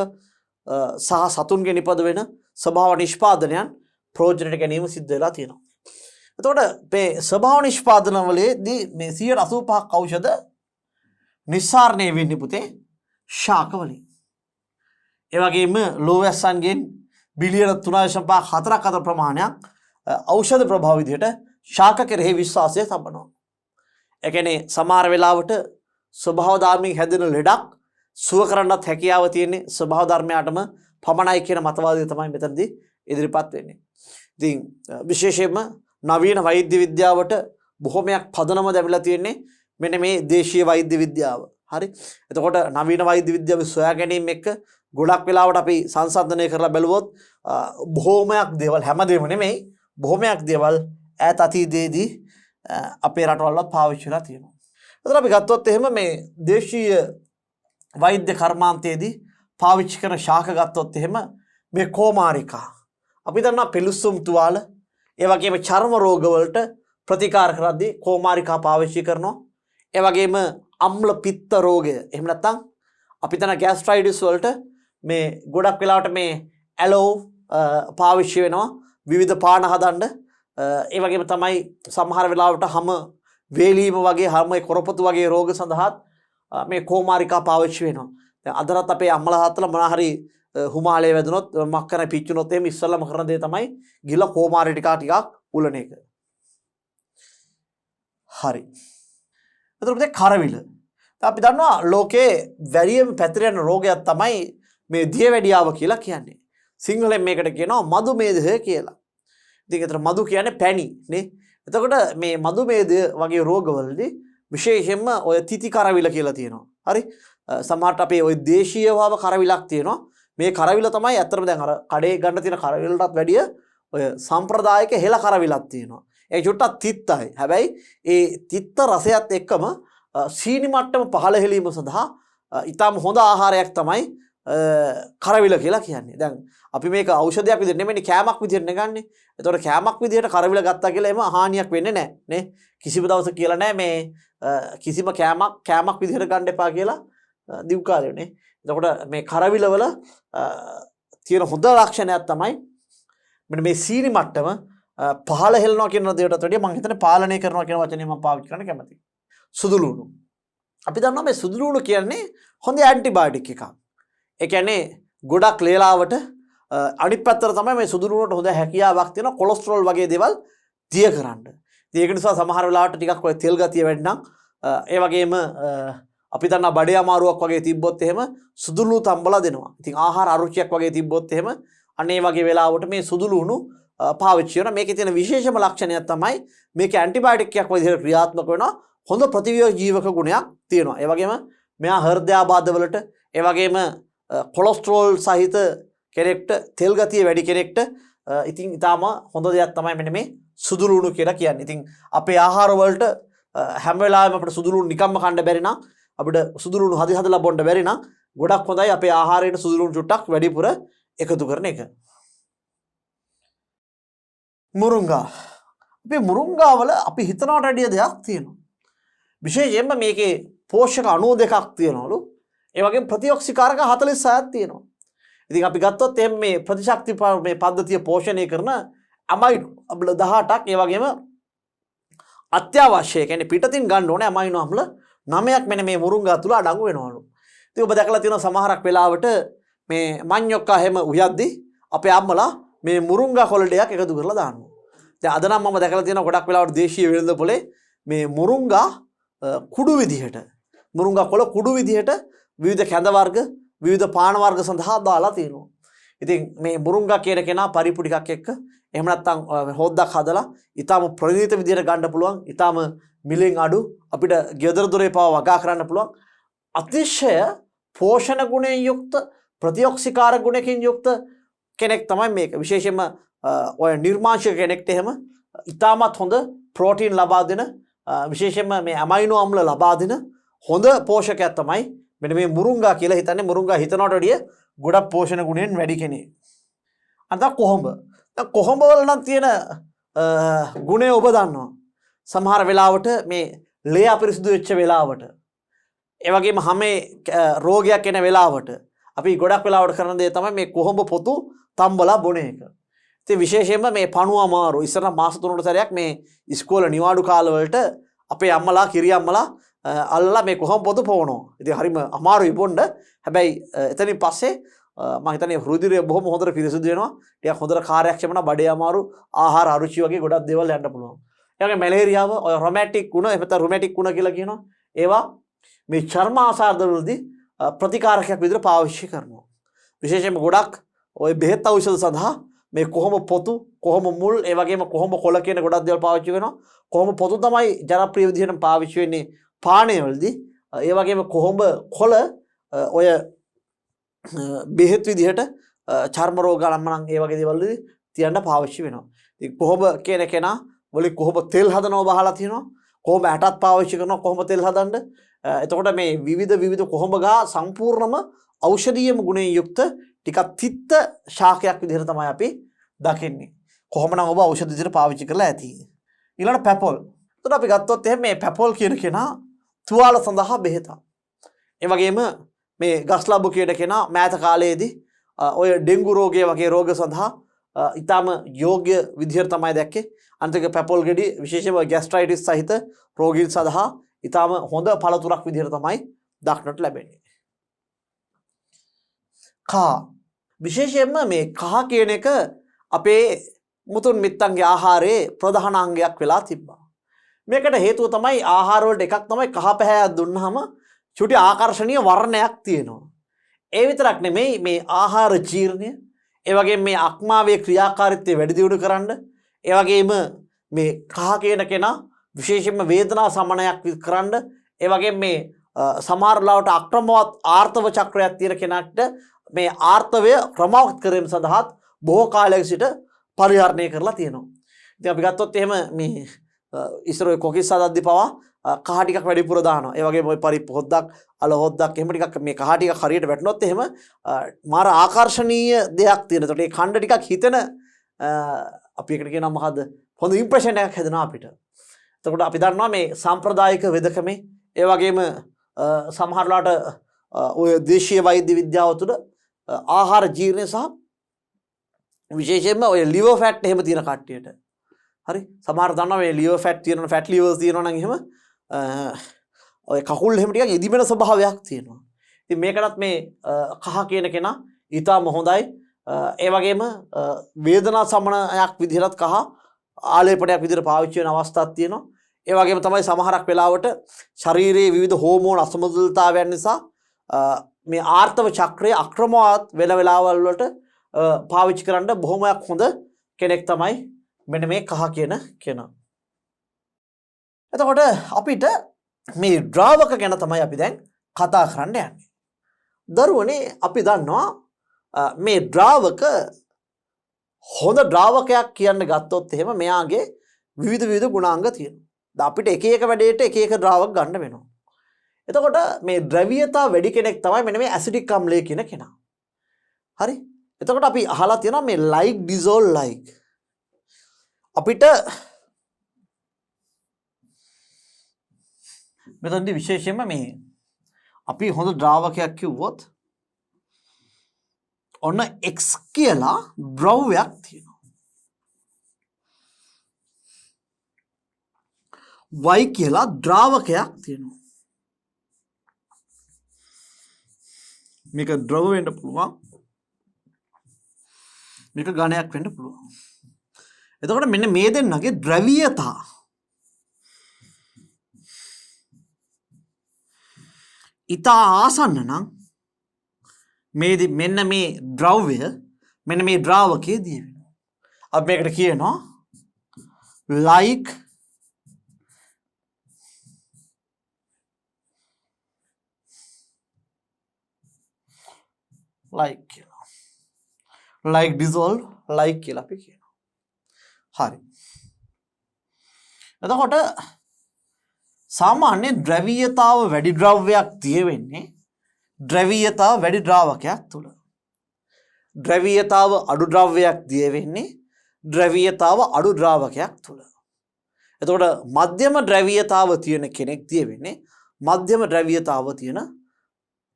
සහ සතුන්ගේ නිපද වෙන ස්වභාව නිෂ්පාදනයන් ප්‍රයෝජනයට ගැනීම සිද්ධ වෙලා තියෙනවා. එතකොට මේ ස්වභාව නිෂ්පාදන වලදී මේ 85% ඖෂධ නිස්සාරණය වෙන්නේ පුතේ ශාක වලින්. ඒ වගේම ලෝවැස්සන්ගෙන් බිලියන 3.4ක් අතර ප්‍රමාණයක් ඖෂධ ප්‍රභාව විදිහට ශාක කෙරෙහි විශ්වාසය තබනවා. ඒ කියන්නේ සමහර වෙලාවට ස්වභාව ධර්මයෙන් හැදෙන ලෙඩක් සුව කරන්නත් හැකියාව තියෙන්නේ ස්වභාව ධර්මයටම පමණයි කියන මතවාදය තමයි මෙතනදී ඉදිරිපත් වෙන්නේ. ඉතින් විශේෂයෙන්ම නවීන වෛද්‍ය විද්‍යාවට බොහොමයක් පදනම දැමිලා තියෙන්නේ මෙන්න මේ දේශීය වෛද්‍ය විද්‍යාව. හරි. එතකොට නවීන වෛද්‍ය විද්‍යාව සොයා ගැනීම එක්ක ගොඩක් වෙලාවට අපි සංසන්දනය කරලා බැලුවොත් බොහොමයක් දේවල් හැමදේම නෙමෙයි බොහොමයක් දේවල් ඈත අතීතයේදී අපේ රටවල්වත් පාවිච්චි කරලා තියෙනවා. එතකොට අපි ගත්තොත් එහෙම මේ දේශීය වෛද්‍ය කර්මාන්තයේදී පාවිච්චි කරන ශාක ගත්තොත් එහෙම මේ කෝමාරිකා අපි දන්නා පෙලුස්සුම් තුවාල ඒ වගේම චර්ම රෝග වලට ප්‍රතිකාර කරද්දී කෝමාරිකා පාවිච්චි කරනවා. ඒ වගේම අම්ල පිත්ත රෝගය එහෙම නැත්නම් අපි දන්නා ગેස්ට්‍රයිටිස් වලට මේ ගොඩක් වෙලාවට මේ ඇලෝ පාවිච්චි වෙනවා විවිධ පාන හදන්න. ඒ වගේම තමයි සමහර වෙලාවට හැම වේලීම වගේ හැම කොරපතු වගේ රෝග සඳහාත් මේ කෝමාරිකා පාවිච්චි වෙනවා. දැන් අදටත් අපේ අම්මලා තාත්තලා මොනවා හරි හුමාලේ වැදුනොත් මක්කන පිච්චුනොත් එහෙම ඉස්සල්ලාම කරන දේ තමයි ගිල කෝමාරිකා ටිකක් උලන එක. හරි. එතකොට කරවිල. අපි දන්නවා ලෝකේ වැඩිම පැතිරෙන රෝගයක් තමයි මේ දියවැඩියාව කියලා කියන්නේ. සිංහලෙන් මේකට කියනවා මදුමේදය කියලා. ඉතින් ඒතර මදු කියන්නේ පැණි නේ. එතකොට මේ මදුමේදය වගේ රෝගවලදී විශේෂයෙන්ම ඔය තිති කරවිල කියලා තියෙනවා. හරි. සමහරට අපේ ওই දේශීයවව කරවිලක් තියෙනවා. මේ කරවිල තමයි ඇත්තටම දැන් අර කඩේ ගන්න තියෙන කරවිලටත් වැඩිය ඔය සම්ප්‍රදායික හෙළ කරවිලක් තියෙනවා. ඒ චුට්ටක් තිත්තයි. හැබැයි ඒ තිත්ත රසයත් එක්කම සීනි මට්ටම පහළ හෙලීම සඳහා ඊටම හොඳ ආහාරයක් තමයි කරවිල කියලා කියන්නේ. දැන් අපි මේක ඖෂධයක් විදිහට නෙමෙයි කෑමක් විදිහට නෙගන්නේ. ඒතකොට කෑමක් විදිහට කරවිල ගත්තා කියලා එම හානියක් වෙන්නේ නැහැ නේ. කිසිම දවසක කියලා නැහැ මේ කිසිම කෑමක් විදිහට ගන්න එපා කියලා දිව් කාලේ නේ. එතකොට මේ කරවිල වල තියෙන හොඳ ලක්ෂණයක් තමයි මෙන්න මේ සීනි මට්ටම පහළ හෙලනවා කියන දේටත් වැඩිය මම හිතන්නේ පාලනය කරනවා කියන වචනේ මම පාවිච්චි කරන්න කැමතියි. සුදුලුණු. අපි දන්නවා මේ සුදුලුණු කියන්නේ හොඳ ඇන්ටිබයොටික් එකක්. ඒ කියන්නේ ගොඩක් ලේලාවට අනිත් පැත්තට තමයි මේ සුදුලුණුට හොඳ හැකියාවක් තියෙන කොලෙස්ටරෝල් වගේ දේවල් දිය කරන්න. ඉතින් ඒක නිසා සමහර වෙලාවට ටිකක් ඔය තෙල් ගතිය වැඩි නම් ඒ වගේම අපි දන්නා බඩේ අමාරුවක් වගේ තිබ්බොත් එහෙම සුදුලුණු තම්බලා දෙනවා. ඉතින් ආහාර අරුචියක් වගේ තිබ්බොත් එහෙම අනේ වගේ වෙලාවට මේ සුදුලුණු පාවිච්චි කරනවා. මේකේ තියෙන විශේෂම ලක්ෂණයක් තමයි මේක ඇන්ටිබයොටික් එකක් විදිහට ක්‍රියාත්මක වෙනවා. හොඳ ප්‍රතිවිරෝධ ජීවක ගුණයක් තියෙනවා. ඒ වගේම මෙයා හෘදයාබාධ වලට ඒ වගේම කොලෙස්ටරෝල් සහිත කෙනෙක්ට තෙල් ගතිය වැඩි කෙනෙක්ට ඉතින් ඊටාම හොඳ දෙයක් තමයි මෙන්න මේ සුදුලුණු කියලා කියන්නේ. ඉතින් අපේ ආහාර වලට හැම වෙලාවෙම අපිට සුදුලුණු නිකම්ම කන්න බැරි නම් අපිට සුදුලුණු හදලා බොන්න බැරි නම් ගොඩක් හොඳයි අපේ ආහාරයට සුදුලුණු චුට්ටක් වැඩිපුර එකතු කරන එක. මුරුංගා. අපේ මුරුංගා වල අපි හිතනවට වැඩිය දෙයක් තියෙනවා. විශේෂයෙන්ම මේකේ පෝෂක 92ක් තියෙනවලු. ඒ වගේම ප්‍රතිඔක්සිකාරක 46ක් තියෙනවා. ඉතින් අපි ගත්තොත් එම් මේ ප්‍රතිශක්ති මේ පද්ධතිය පෝෂණය කරන අමයිනෝ අම්ල 18ක් ඒ වගේම අත්‍යවශ්‍ය කියන්නේ පිටතින් ගන්න ඕනේ අමයිනෝ අම්ල 9ක් මෙන්න මේ මුරුංගා තුල අඩංගු වෙනවලු. ඉතින් ඔබ දැකලා තියෙනවා සමහරක් වෙලාවට මේ මඤ්ඤොක්කා හැම උයද්දි අපේ අම්මලා මේ මුරුංගා කොළ ටිකක් එකතු කරලා දානවා. දැන් අද නම් මම දැකලා තියෙනවා ගොඩක් වෙලාවට දේශීය වෙළඳපොලේ මේ මුරුංගා කුඩු විදිහට මුරුංගා කොළ කුඩු විදිහට විවිධ කැඳ වර්ග විවිධ පාන වර්ග සඳහා දාලා තියෙනවා. ඉතින් මේ මුරුංගා කියන කෙනා පරිප්පු ටිකක් එක්ක එහෙම නැත්නම් හොද්දක් හදලා ඊටාම ප්‍රණීත විදිහට ගන්න පුළුවන්. ඊටාම මිලෙන් අඩු අපිට ගෙදර දොරේ පාව වගා කරන්න පුළුවන්. අතිශය පෝෂණ ගුණයෙන් යුක්ත ප්‍රතිඔක්සිකාර ගුණකින් යුක්ත කෙනෙක් තමයි මේක. විශේෂයෙන්ම ඔය නිර්මාංශක කෙනෙක්ට එහෙම ඊටාමත් හොඳ ප්‍රෝටීන් ලබා දෙන විශේෂයෙන්ම මේ ඇමයිනෝ අම්ල ලබා දෙන හොඳ පෝෂකයක් තමයි මෙන්න මේ මුරුංගා කියලා හිතන්නේ. මුරුංගා හිතනවට වඩා ගොඩක් පෝෂණ ගුණයෙන් වැඩි කෙනෙක්. අන්ත කොහොඹ. දැන් කොහොඹ වල නම් තියෙන ගුණය ඔබ දන්නවා. සමහර වෙලාවට මේ ලේ අපිරිසුදු වෙච්ච වෙලාවට ඒ වගේම හැමේ රෝගයක් එන වෙලාවට අපි ගොඩක් වෙලාවට කරන දේ තමයි මේ කොහොඹ පොතු තම්බලා බොන එක. ඉතින් විශේෂයෙන්ම මේ පණුව අමාරු ඉස්සර මාස 3කට සැරයක් මේ ඉස්කෝලේ නිවාඩු කාලවලට අපේ අම්මලා කිරි අම්මලා අල්ලලා මේ කොහොඹ පොතු පොවනවා. ඉතින් හරිම අමාරුයි බොන්න. හැබැයි එතනින් පස්සේ මම හිතන්නේ හෘදය බොහොම හොඳට පිරිසුදු වෙනවා. ටිකක් හොඳට කාර්යක්ෂම නම් බඩේ අමාරු ආහාර අරුචි වගේ ගොඩක් දේවල් යන්න පුළුවන්. ඒ වගේ මැලේරියාව ඔය රොමැටික් වුණ එහෙම නැත්නම් රුමැටික් වුණ කියලා කියනවා. ඒවා මේ චර්ම ආසාදවලදී ප්‍රතිකාරකයක් විදිහට පාවිච්චි කරනවා. විශේෂයෙන්ම ගොඩක් ඔය බෙහෙත් ඖෂධ සඳහා මේ කොහොම පොතු කොහොම මුල් ඒ වගේම කොහොම කොළ කියන ගොඩක් දේවල් පාවිච්චි වෙනවා. කොහොම පොතු තමයි ජනප්‍රිය විදිහට පාවිච්චි වෙන්නේ පානයවලදී. ඒ වගේම කොහොම කොළ ඔය බෙහෙත් විදිහට චර්ම රෝග නම් ඒ වගේ දේවල් වලදී තියන්න පාවිච්චි වෙනවා. ඉතින් කොහොම කියන කෙනා වලින් කොහොම තෙල් හදනවා බහලා තියෙනවා. කොහොම ඇටත් පාවිච්චි කරනවා කොහොම තෙල් හදන්න. එතකොට මේ විවිධ කොහොම ගා සම්පූර්ණම ඖෂධීය ගුණයෙන් යුක්ත ටිකක් තිත්ත ශාකයක් විදිහට තමයි අපි දකින්නේ. කොහොමනම් ඔබ ඖෂධ විදිහට පාවිච්චි කරලා ඇති. ඊළඟට පැපොල්. එතකොට අපි ගත්තොත් එහෙනම් මේ පැපොල් කියන කෙනා තුවාල සඳහා බෙහෙතක්. ඒ වගේම මේ ගස්ලබ්බු කියන කෙනා මෑත කාලයේදී ඔය ඩෙන්ගු රෝගය වගේ රෝග සඳහා ඊටම යෝග්‍ය විදිහට තමයි දැක්කේ. අන්තික පැපොල් ගෙඩි විශේෂයෙන්ම ગેස්ට්‍රයිටිස් සහිත රෝගීන් සඳහා ඊටම හොඳ පළතුරක් විදිහට තමයි දක්නට ලැබෙන්නේ. කහ. විශේෂයෙන්ම මේ කහ කියන එක අපේ මුතුන් මිත්තන්ගේ ආහාරයේ ප්‍රධාන අංගයක් වෙලා තිබ්බා. මේකට හේතුව තමයි ආහාර වලට එකක් තමයි කහ පැහැයක් දුන්නාම චුටි ආකර්ශනීය වර්ණයක් තියෙනවා. ඒ විතරක් නෙමෙයි මේ ආහාර ජීර්ණය, ඒ වගේම මේ අක්මාවේ ක්‍රියාකාරීත්වය වැඩි දියුණු කරන්න, ඒ වගේම මේ කහ කියන කෙනා විශේෂයෙන්ම වේදනා සමනයක් කරන්න, ඒ වගේම මේ සමහර ලාවට අක්‍රමවත් ආර්තව චක්‍රයක් තියෙන කෙනාට මේ ආර්තවය ක්‍රමවත් කිරීම සඳහා බොහෝ කාලයක සිට පරිහරණය කරලා තියෙනවා. ඉතින් අපි ගත්තොත් එහෙම මේ ඉස්සර ඔය කොකිස් හදද්දී පවා කහ ටිකක් වැඩිපුර දානවා. ඒ වගේම ඔය පරිප්පු හොද්දක්, අල හොද්දක් එහෙම ටිකක් මේ කහ ටිකක් හරියට වැටුනොත් එහෙම මාර ආකර්ශනීය දෙයක් තියෙන. ඒකට ඒ ඛණ්ඩ ටිකක් හිතෙන අපි එකට කියනවා මොකද්ද? හොඳ ඉම්ප්‍රෙෂන් එකක් හැදෙනවා අපිට. එතකොට අපි දන්නවා මේ සාම්ප්‍රදායික වෙදකමේ ඒ වගේම සමහරලාට ඔය දේශීය වෛද්‍ය විද්‍යාව තුළ ආහාර ජීර්ණය සහ විශේෂයෙන්ම ඔය liver fat එහෙම තියෙන කට්ටියට හරි සමහර දන්නවා මේ liver fat තියෙනවා fat livers තියෙනවා නම් එහෙම ඔය කකුල් එහෙම ටිකක් ඉදිමෙන ස්වභාවයක් තියෙනවා. ඉතින් මේකටත් මේ කහ කියන කෙනා ඊටම හොඳයි. ඒ වගේම වේදනා සමනයක් විදිහට කහ ආලේපනයක් විදිහට පාවිච්චි වෙන අවස්ථාවක් තියෙනවා. ඒ වගේම තමයි සමහරක් වෙලාවට ශරීරයේ විවිධ හෝමෝන අසමතුලිතතාවයන් නිසා මේ ආර්තව චක්‍රයේ අක්‍රමවත් වෙන වෙලාවල් වලට පාවිච්චි කරන්න බොහොමයක් හොඳ කෙනෙක් තමයි මෙන්න මේ කහ කියන කෙනා. එතකොට අපිට මේ ද්‍රාවක ගැන තමයි අපි දැන් කතා කරන්න යන්නේ. දරුවනේ අපි දන්නවා මේ ද්‍රාවක හොඳ ද්‍රාවකයක් කියන්න ගත්තොත් එහෙම මෙයාගේ විවිධ ගුණාංග තියෙනවා. අපිට එක එක වැඩේට එක එක ද්‍රාවක ගන්න වෙනවා. එතකොට මේ ද්‍රව්‍යතා වැඩි කෙනෙක් තමයි මෙන්න මේ ඇසිඩික් අම්ලය කියන කෙනා. හරි? එතකොට අපි අහලා තියෙනවා මේ like dissolve like. අපිට මෙතනදී විශේෂයෙන්ම මේ අපි හොඳ ද්‍රාවකයක් කිව්වොත් ඔන්න X කියලා ද්‍රව්‍යයක් තියෙනවා. Y කියලා ද්‍රාවකයක් තියෙනවා. මේක ද්‍රව වෙන්න පුළුවන්. මේක ඝනයක් වෙන්න පුළුවන්. එතකොට මෙන්න මේ දෙන්නගේ ද්‍රවීයතා ඉතා ආසන්න නම් මෙන්න මේ ද්‍රව්‍ය මෙන්න මේ ද්‍රාවකයේ දිය වෙනවා. අපි මේකට කියනවා like කියලා. like dissolve like කියලා අපි කියනවා. හරි. එතකොට සාමාන්‍ය ද්‍රවීයතාව වැඩි ද්‍රව්‍යයක් දිය වෙන්නේ ද්‍රවීයතාව වැඩි ද්‍රාවකයක් තුල. ද්‍රවීයතාව අඩු ද්‍රව්‍යයක් දිය වෙන්නේ ද්‍රවීයතාව අඩු ද්‍රාවකයක් තුල. එතකොට මධ්‍යම ද්‍රවීයතාව තියෙන කෙනෙක් දිය වෙන්නේ මධ්‍යම ද්‍රවීයතාව තියෙන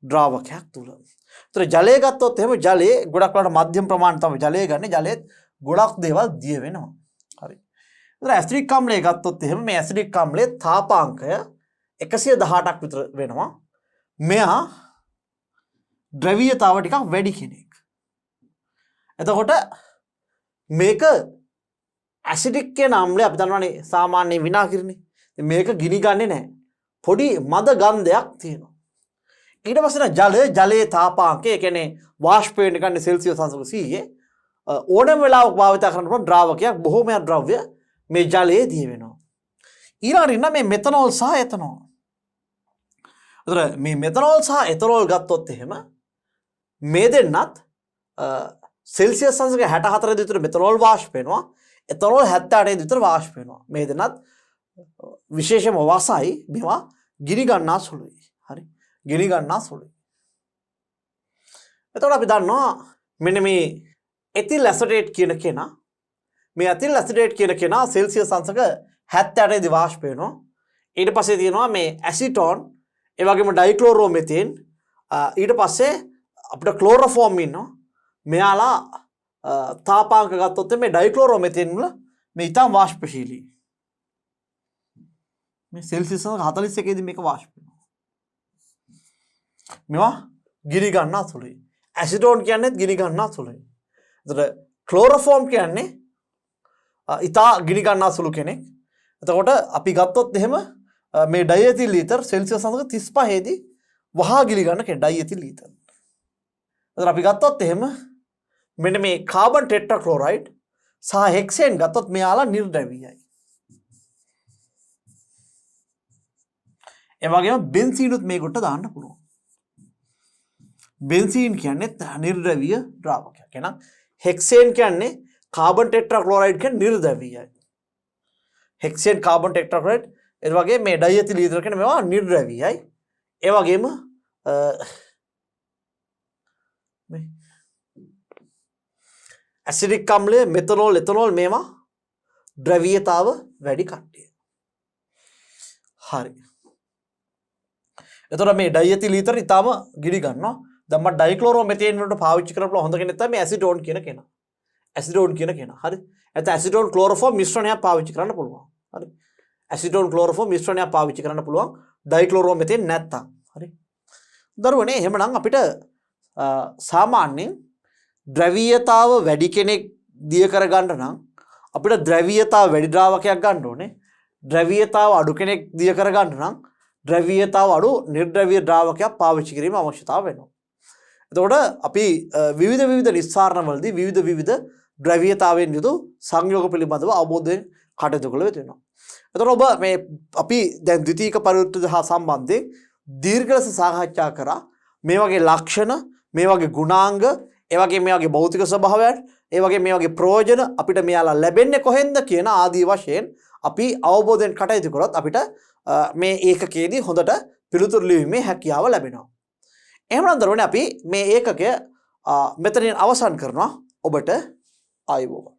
ද්‍රාවකයක් තුල. ඒතර ජලය ගත්තොත් එහෙම ජලයේ ගොඩක් වලට මධ්‍යම ප්‍රමාණය තමයි ජලය ගන්න. ජලයේ ගොඩක් දේවල් දිය වෙනවා. හරි. ඒතර ඇසිඩික් අම්ලය ගත්තොත් එහෙම මේ ඇසිඩික් අම්ලයේ තාපාංකය 118ක් විතර වෙනවා. මෙයා ද්‍රවීයතාව ටිකක් වැඩි කෙනෙක්. එතකොට මේක ඇසිඩික් කියන අම්ලය අපි දන්නවනේ සාමාන්‍ය විනාකිරනේ. මේක ගිනි ගන්නේ නැහැ. පොඩි මද ගන්ධයක් තියෙනවා. ඊට පස්සේ ජලයේ තාපාංකය ඒ කියන්නේ වාෂ්ප වෙන්න ගන්නේ සෙල්සියස් අංශක 100 ඕනම වෙලාවක භාවිත කරන්න පුළුවන් ද්‍රාවකයක් බොහෝමයක් ද්‍රව්‍ය මේ ජලයේ දී වෙනවා. ඊළඟට ඉන්න මේ මෙතනෝල් සහ එතනෝල්. ඒතර මේ මෙතනෝල් සහ එතනෝල් ගත්තොත් එහෙම මේ දෙන්නත් සෙල්සියස් අංශක 64 විතර මෙතනෝල් වාෂ්ප වෙනවා. එතනෝල් 78 විතර වාෂ්ප වෙනවා. මේ දෙන්නත් විශේෂම වාසයි මේවා ගිනි ගන්නා සුළුයි. හරි. ගිනි ගන්නා සුළුයි. එතකොට අපි දන්නවා මෙන්න මේ එතිල් ඇසිටේට් කියන කෙනා මේ එතිල් ඇසිටේට් කියන කෙනා සෙල්සියස් අංශක 78 දී වාෂ්ප වෙනවා. ඊට පස්සේ තියෙනවා මේ ඇසිටෝන් ඒ වගේම ඩයික්ලෝරෝමෙතේන් ඊට පස්සේ අපිට ක්ලෝරෝෆෝම් ඉන්නවා. මෙයාලා තාපාංක ගත්තොත් මේ ඩයික්ලෝරෝමෙතේන් වල මේ ඊටම වාෂ්පශීලී. මේ සෙල්සියස් අංශක 41 දී මේක වාෂ්ප වෙනවා. මේවා ගිනි ගන්නා සුළුයි. ඇසිටෝන් කියන්නේත් ගිනි ගන්නා සුළුයි. එතකොට ක්ලෝරෝෆෝම් කියන්නේ ඉතා ගිනි ගන්නා සුළු කෙනෙක්. එතකොට අපි ගත්තොත් එහෙම මේ ඩයිඑතිල් ඊතර් සෙල්සියස් අංශක 35 දී වහා ගිනි ගන්න කෙනෙක් ඩයිඑතිල් ඊතර්. එතකොට අපි ගත්තොත් එහෙම මෙන්න මේ කාබන් ටෙට්‍රාක්ලෝරයිඩ් සහ හෙක්සේන් ගත්තොත් මෙයාලා නිර්ද්‍රවීයයි. ඒ වගේම බෙන්සීනුත් මේකට දාන්න පුළුවන්. බෙන්සීන් කියන්නේ නිර්ද්‍රවීය ද්‍රාවකයක්. එහෙනම් හෙක්සේන් කියන්නේ කාබන් ටෙට්‍රාක්ලෝරයිඩ් කියන්නේ නිර්ද්‍රවීයයි. හෙක්සේන් කාබන් ටෙට්‍රාක්ලෝරයිඩ් ඒ වගේ මේ ඩයිඑතිල් ඊතර කියන්නේ මේවා නිර්ද්‍රවීයයි. ඒ වගේම මේ ඇසිඩික් අම්ලය මෙතනෝල් එතනෝල් මේවා ද්‍රවීයතාව වැඩි කට්ටිය. හරි. එතකොට මේ ඩයිඑතිල් ඊතර ඊටම ගිනි ගන්නවා. දැන් මම ඩයික්ලෝරෝමෙතේන් වලට පාවිච්චි කරපුවා හොඳ කෙනෙක් තමයි ඇසිඩෝන් කියන කෙනා. ඇසිඩෝන් කියන කෙනා. හරි. එතන ඇසිඩෝන් ක්ලෝරෝෆෝම් මිශ්‍රණයක් පාවිච්චි කරන්න පුළුවන්. හරි. ඇසිඩෝන් ක්ලෝරෝෆෝම් මිශ්‍රණයක් පාවිච්චි කරන්න පුළුවන් ඩයික්ලෝරෝමෙතේන් නැත්තම්. හරි. දරුවනේ එහෙමනම් අපිට සාමාන්‍යයෙන් ද්‍රවීයතාව වැඩි කෙනෙක් දිය කර ගන්න නම් අපිට ද්‍රවීයතාව වැඩි ද්‍රාවකයක් ගන්න ඕනේ. ද්‍රවීයතාව අඩු කෙනෙක් දිය කර ගන්න නම් ද්‍රවීයතාව අඩු නිර්ද්‍රවීය ද්‍රාවකයක් පාවිච්චි කිරීම අවශ්‍යතාව වෙනවා. එතකොට අපි විවිධ නිස්සාරණවලදී විවිධ ද්‍රවීයතාවයෙන් යුතු සංයෝග පිළිබඳව අවබෝධයෙන් කටයුතු කළ යුතු වෙනවා. එතකොට ඔබ මේ අපි දැන් ද්විතීයික පරිවෘත්ත හා සම්බන්ධයෙන් දීර්ඝ ලෙස සාකච්ඡා කරා. මේ වගේ ලක්ෂණ, මේ වගේ ගුණාංග, ඒ වගේ මේ වගේ භෞතික ස්වභාවයන්, ඒ වගේ මේ වගේ ප්‍රයෝජන අපිට මෙයාලා ලැබෙන්නේ කොහෙන්ද කියන ආදී වශයෙන් අපි අවබෝධයෙන් කටයුතු කරොත් අපිට මේ ඒකකයේදී හොඳට පිළිතුරු ලිවීමේ හැකියාව ලැබෙනවා. එහෙමනම් දරුවනේ අපි මේ ඒකකය මෙතනින් අවසන් කරනවා. ඔබට ආයුබෝවන්.